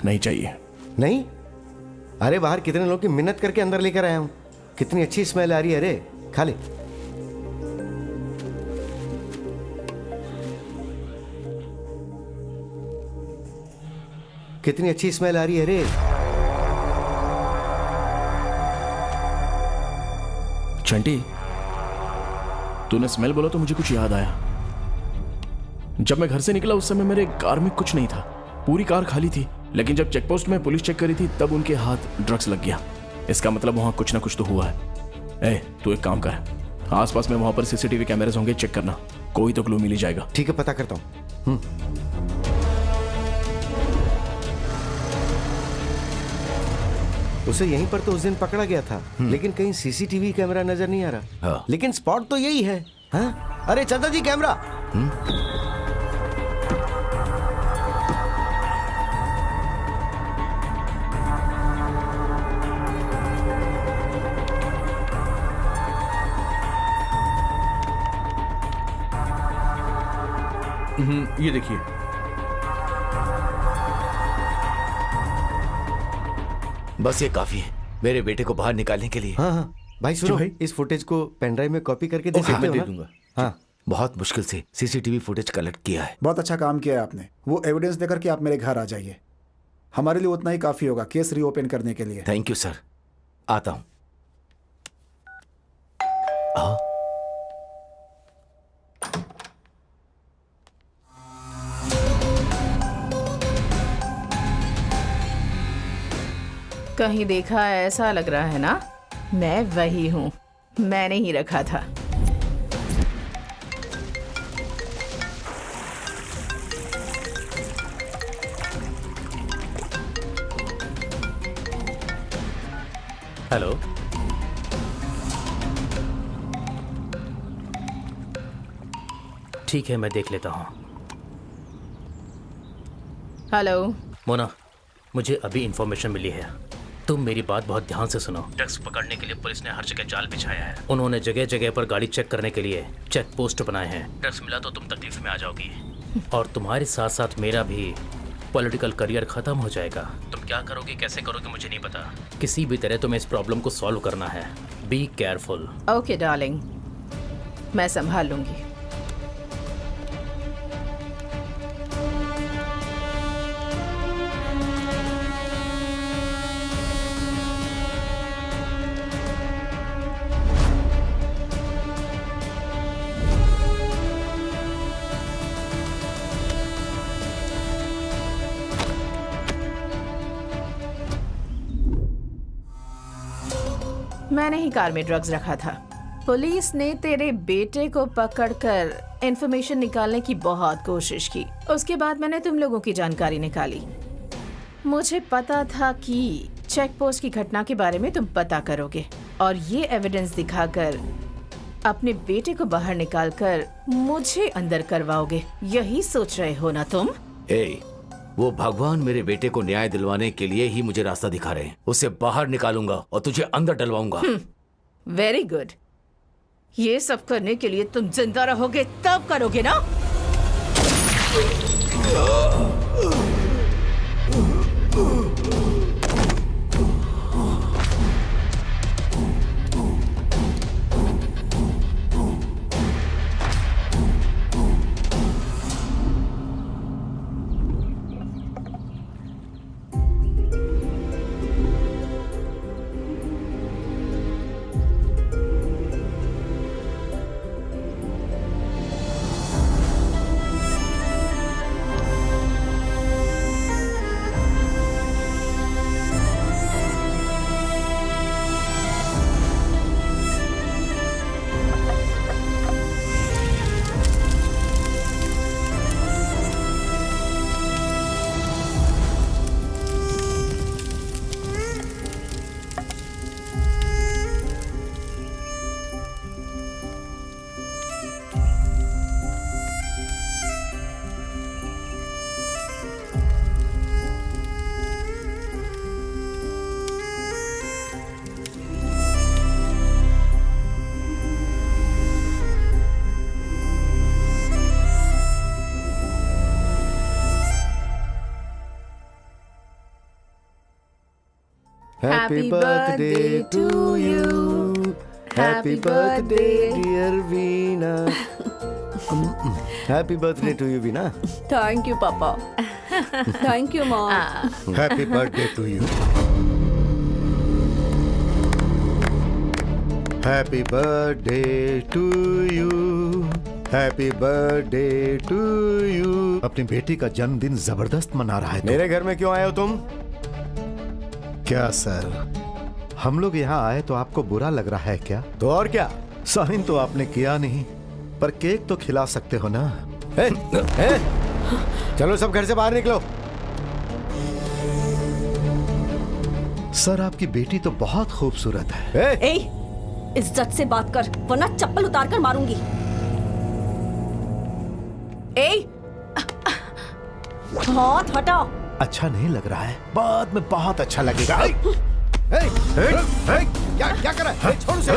नहीं चाहिए। नहीं? अरे बाहर कितने लोगों की मिन्नत करके अंदर लेकर आया हूँ। कितनी अच्छी स्मेल आ रही है, अरे खा ले। कितनी अच्छी स्मेल आ रही है रे। चंटी, तूने स्मेल बोला तो मुझे कुछ याद आया। जब मैं घर से निकला उस समय मेरे कार में कुछ नहीं था, पूरी कार खाली थी। लेकिन जब चेकपोस्ट में पुलिस चेक करी थी तब उनके हाथ ड्रग्स लग गया। इसका मतलब वहां कुछ ना कुछ तो हुआ है। तू एक काम कर, आसपास में वहां पर सीसीटीवी कैमरास होंगे, चेक करना, कोई तो क्लू मिल ही जाएगा। ठीक है, पता करता हूँ। उसे यहीं पर तो उस दिन पकड़ा गया था, लेकिन कहीं सीसीटीवी कैमरा नजर नहीं आ रहा। हाँ। लेकिन स्पॉट तो यही है। हाँ? अरे चंदा जी, कैमरा। ये देखिए। बस ये काफी है मेरे बेटे को बाहर निकालने के लिए। हाँ हाँ भाई, सुनो भाई? इस फुटेज को पेनड्राइव में कॉपी करके दे सकते मैं हो दे ना? दूंगा। हाँ। बहुत मुश्किल से सीसीटीवी फुटेज कलेक्ट किया है। बहुत अच्छा काम किया है आपने। वो एविडेंस देकर के आप मेरे घर आ जाइए। हमारे लिए उतना ही काफी होगा केस रीओपन करने के लिए। थैंक यू सर, आता हूं। कहीं देखा ऐसा लग रहा है ना? मैं वही हूँ, मैंने ही रखा था। हेलो, ठीक है मैं देख लेता हूँ। हेलो मोना, मुझे अभी इंफॉर्मेशन मिली है, तुम मेरी बात बहुत ध्यान से सुनो। ड्रग्स पकड़ने के लिए पुलिस ने हर जगह जाल बिछाया है। उन्होंने जगह जगह पर गाड़ी चेक करने के लिए चेक पोस्ट बनाए हैं। ड्रग्स मिला तो तुम तकलीफ में आ जाओगी और तुम्हारे साथ साथ मेरा भी पॉलिटिकल करियर खत्म हो जाएगा। तुम क्या करोगे, कैसे करोगे मुझे नहीं पता। किसी भी तरह तुम्हें इस प्रॉब्लम को सॉल्व करना है। Be careful. ओके डार्लिंग, मैं संभाल लूंगी। मैंने ही कार में ड्रग्स रखा था। पुलिस ने तेरे बेटे को पकड़कर इंफॉर्मेशन निकालने की बहुत कोशिश की। उसके बाद मैंने तुम लोगों की जानकारी निकाली। मुझे पता था कि चेक पोस्ट की घटना के बारे में तुम पता करोगे और ये एविडेंस दिखाकर अपने बेटे को बाहर निकालकर मुझे अंदर करवाओगे। यही सोच रहे हो ना तुम? वो भगवान मेरे बेटे को न्याय दिलवाने के लिए ही मुझे रास्ता दिखा रहे हैं। उसे बाहर निकालूंगा और तुझे अंदर डलवाऊंगा। Very good. ये सब करने के लिए तुम जिंदा रहोगे तब करोगे ना? Happy birthday to you. Happy birthday, dear Veena. Happy birthday to you, Veena. Thank you पापा। Thank you mom. Happy birthday to you. Happy birthday to you. Happy birthday to you. अपनी बेटी का जन्मदिन जबरदस्त मना रहा है तू। मेरे घर में क्यों आए हो तुम? क्या सर, हम लोग यहाँ आए तो आपको बुरा लग रहा है क्या? तो और क्या? साइन तो आपने किया नहीं, पर केक तो खिला सकते हो ना। चलो सब घर से बाहर निकलो। सर आपकी बेटी तो बहुत खूबसूरत है। ए, इज्जत से बात कर वरना चप्पल उतार कर मारूंगी। हाथ हटाओ। अच्छा नहीं लग रहा है, बाद में बहुत अच्छा लगेगा। क्या कर रहा है? छोड़ उसे।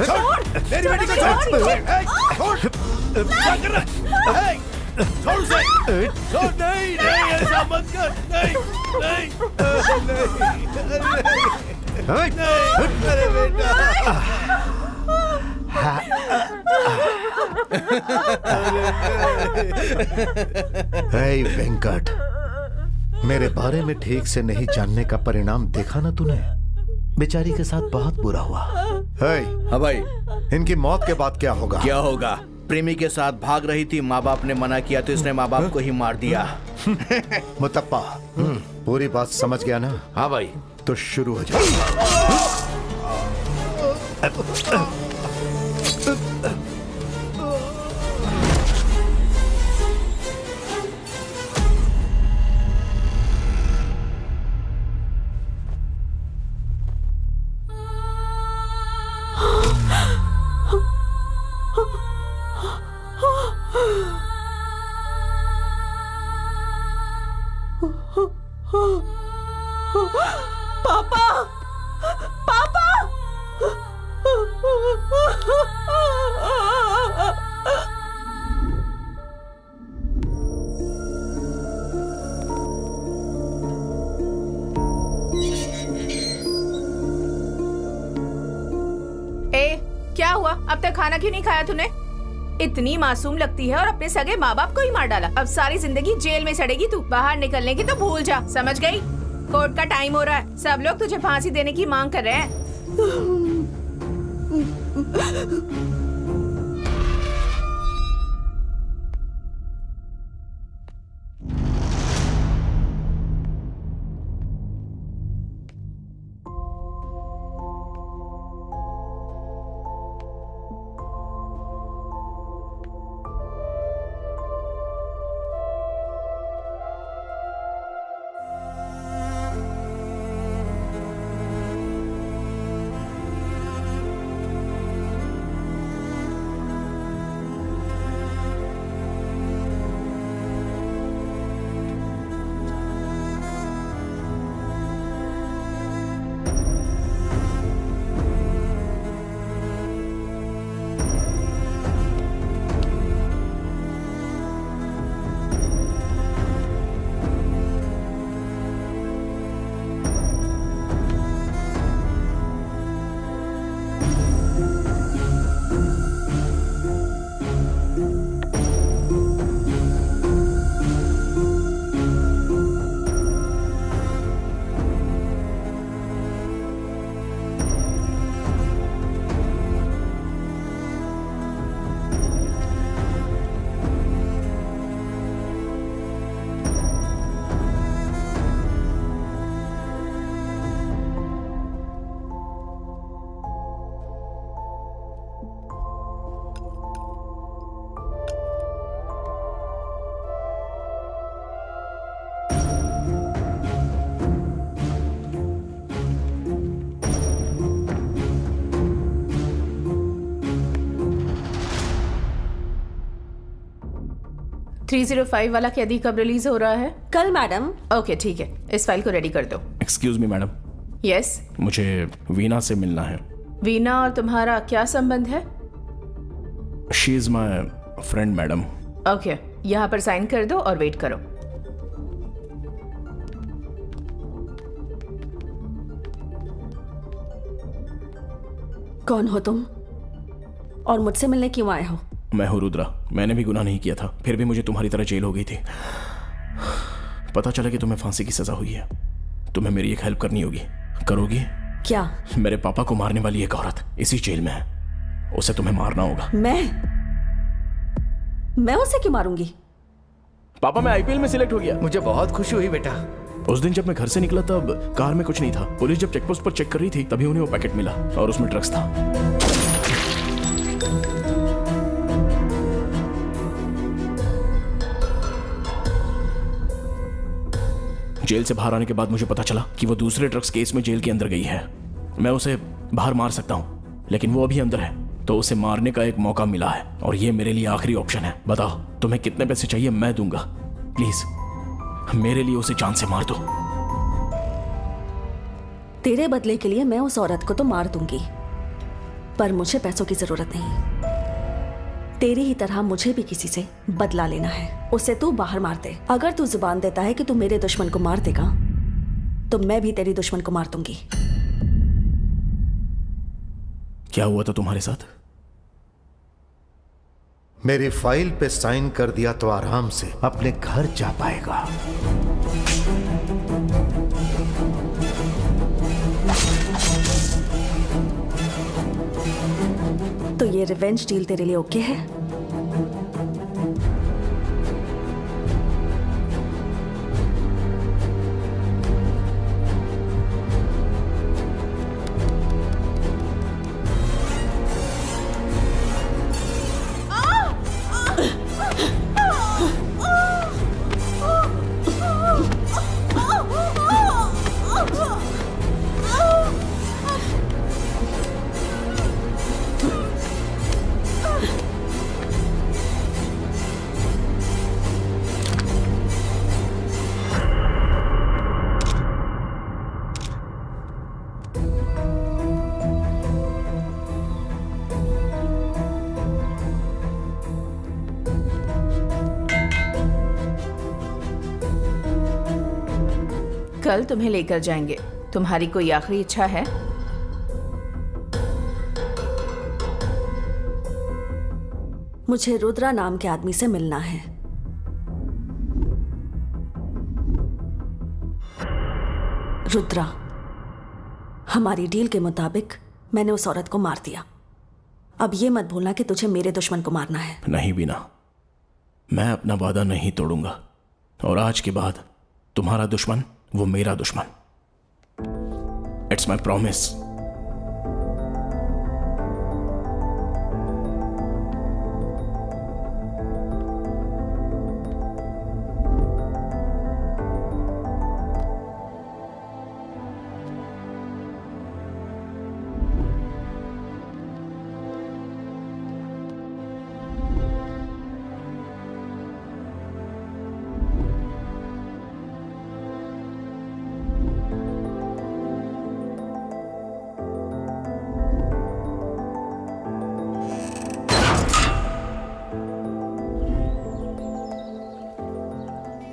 छोड़ मेरी बेटी को। छोड़। क्या कर रहा है? छोड़ उसे। छोड़। नहीं ऐसा मत कर। नहीं अरे बेटा। हे वेंकट, मेरे बारे में ठीक से नहीं जानने का परिणाम देखा ना तूने? बेचारी के साथ बहुत बुरा हुआ। हाँ भाई, इनकी मौत के बाद क्या होगा? क्या होगा? प्रेमी के साथ भाग रही थी, माँ बाप ने मना किया तो इसने माँ बाप को ही मार दिया। मुतप्पा, पूरी बात समझ गया ना? हाँ भाई। तो शुरू हो जाए। पापा, पापा। क्या हुआ? अब तक खाना क्यों नहीं खाया तूने? इतनी मासूम लगती है और अपने सगे माँ बाप को ही मार डाला। अब सारी जिंदगी जेल में सड़ेगी तू। बाहर निकलने की तो भूल जा, समझ गई? कोर्ट का टाइम हो रहा है। सब लोग तुझे फांसी देने की मांग कर रहे हैं। 305 वाला कैदी कब रिलीज हो रहा है? कल मैडम। ओके ठीक है, इस फाइल को रेडी कर दो। Excuse me madam, yes. मुझे वीना से मिलना है। वीना और तुम्हारा क्या संबंध है? She is my friend madam. Okay, यहाँ पर साइन कर दो और वेट करो। कौन हो तुम और मुझसे मिलने क्यों आए हो? मैं हूँ रुद्रा। मैंने भी गुनाह नहीं किया था, फिर भी मुझे तुम्हारी तरह जेल हो गई थी। पता चला कि तुम्हें फांसी की सजा हुई है। तुम्हें मेरी एक हेल्प करनी होगी। करोगी? क्या? मेरे पापा को मारने वाली एक औरत इसी जेल में है, उसे तुम्हें मारना होगा। मैं उसे क्यों मारूंगी? पापा, मैं आईपीएल में सिलेक्ट हो गया। मुझे बहुत खुशी हुई बेटा। उस दिन जब मैं घर से निकला तब कार में कुछ नहीं था। पुलिस जब चेकपोस्ट पर चेक कर रही थी तभी उन्हें वो पैकेट मिला और उसमें ड्रग्स था। जेल से बाहर आने के बाद मुझे पता चला कि वो दूसरे ड्रग्स केस में जेल के अंदर गई है। मैं उसे बाहर मार सकता हूं, लेकिन वो अभी अंदर है, तो उसे मारने का एक मौका मिला है और ये मेरे लिए आखिरी ऑप्शन है। बताओ तुम्हें कितने पैसे चाहिए, मैं दूंगा। प्लीज मेरे लिए उसे जान से मार दो। तेरे बदले के लिए मैं उस औरत को तो मार दूंगी, पर मुझे पैसों की जरूरत नहीं। तेरी ही तरह मुझे भी किसी से बदला लेना है। उसे तू बाहर मार दे। अगर तू जुबान देता है कि तू मेरे दुश्मन को मार देगा, तो मैं भी तेरी दुश्मन को मार दूंगी। क्या हुआ था तुम्हारे साथ? मेरी फाइल पे साइन कर दिया तो आराम से अपने घर जा पाएगा। तो ये रिवेंज डील तेरे लिए ओके है? कल तुम्हें लेकर जाएंगे। तुम्हारी कोई आखिरी इच्छा है? मुझे रुद्रा नाम के आदमी से मिलना है। रुद्रा, हमारी डील के मुताबिक मैंने उस औरत को मार दिया। अब ये मत भूलना कि तुझे मेरे दुश्मन को मारना है। नहीं बीना, मैं अपना वादा नहीं तोड़ूंगा और आज के बाद तुम्हारा दुश्मन वो मेरा दुश्मन। It's my promise.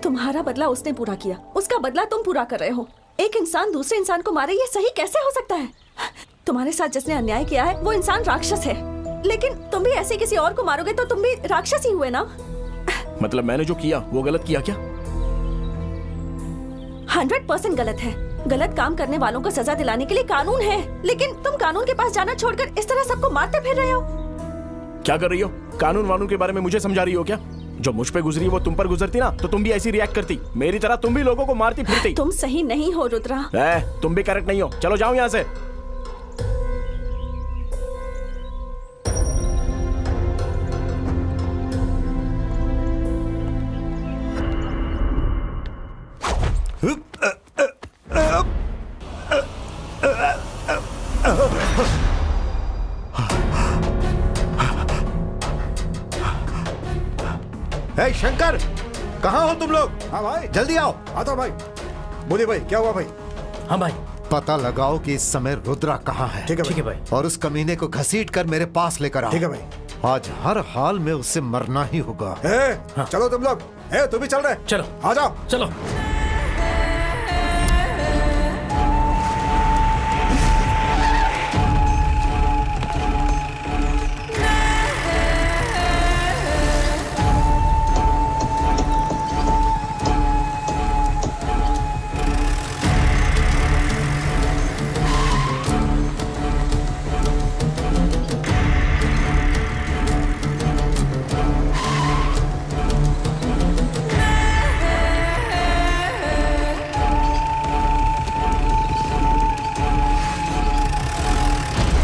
तुम्हारा बदला उसने पूरा किया, उसका बदला तुम पूरा कर रहे हो। एक इंसान दूसरे इंसान को मारे, ये सही कैसे हो सकता है? तुम्हारे साथ जिसने अन्याय किया है वो इंसान राक्षस है, लेकिन तुम भी ऐसे किसी और को मारोगे तो तुम भी राक्षस ही हुए ना। मतलब मैंने जो किया वो गलत किया क्या? 100% गलत है। गलत काम करने वालों को सजा दिलाने के लिए कानून है, लेकिन तुम कानून के पास जाना छोड़कर इस तरह सबको मारते फिर रहे हो। क्या कर रही हो? कानून वानून के बारे में मुझे समझा रही हो क्या? जो मुझ पे गुजरी वो तुम पर गुजरती ना तो तुम भी ऐसी रिएक्ट करती। मेरी तरह तुम भी लोगों को मारती फिरती। तुम सही नहीं हो रुद्रा। तुम भी करेक्ट नहीं हो। चलो जाओ यहाँ से। ए शंकर, कहाँ हो तुम लोग? हाँ भाई, जल्दी आओ। आता भाई। बोलिए भाई, क्या हुआ भाई? हाँ भाई। पता लगाओ कि इस समय रुद्रा कहाँ है। ठीक है ठीक है भाई। और उस कमीने को घसीट कर मेरे पास लेकर आओ। ठीक है भाई। आज हर हाल में उससे मरना ही होगा। चलो तुम लोग, तू भी चल रहे? चलो आ जाओ। चलो।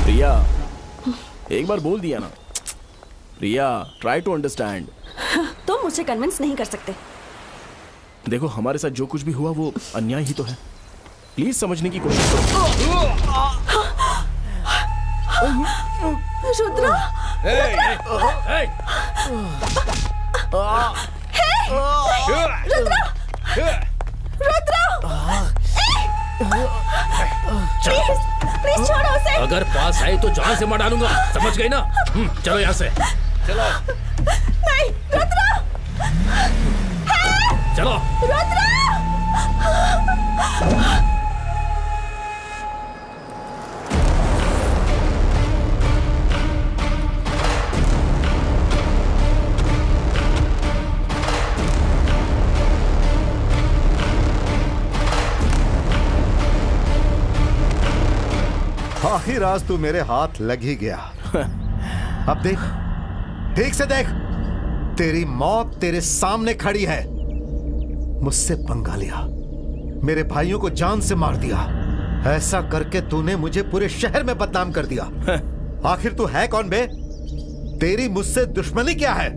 प्रिया, एक बार बोल दिया ना। प्रिया, ट्राई टू अंडरस्टैंड। तुम मुझे कन्विंस नहीं कर सकते। देखो, हमारे साथ जो कुछ भी हुआ वो अन्याय ही तो है। प्लीज समझने की कोशिश करो। रुद्रा, प्लीज छोड़ो उसे। अगर पास आई तो जान से मार डालूंगा, समझ गई ना? चलो यहाँ से। चलो। नहीं, रुद्रा। चलो। रुद्रा। आखिर आज तू मेरे हाथ लग ही गया। अब देख, ठीक से देख, तेरी मौत तेरे सामने खड़ी है। मुझसे पंगा लिया, मेरे भाइयों को जान से मार दिया। ऐसा करके तूने मुझे पूरे शहर में बदनाम कर दिया। आखिर तू है कौन बे? तेरी मुझसे दुश्मनी क्या है?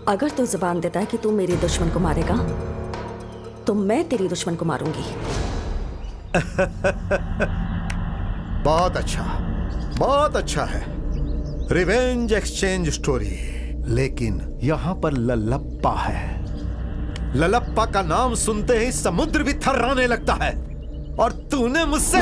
अगर तू जुबान देता है कि तू मेरे दुश्मन को मारेगा, तो मैं तेरी दुश्मन को मारूंगी। बहुत अच्छा, बहुत अच्छा है। Revenge exchange story. लेकिन यहां पर ललप्पा है। ललप्पा का नाम सुनते ही समुद्र भी थर्राने लगता है। और तूने मुझसे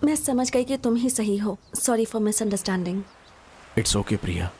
मैं समझ गई कि तुम ही सही हो। Sorry for misunderstanding. It's okay Priya,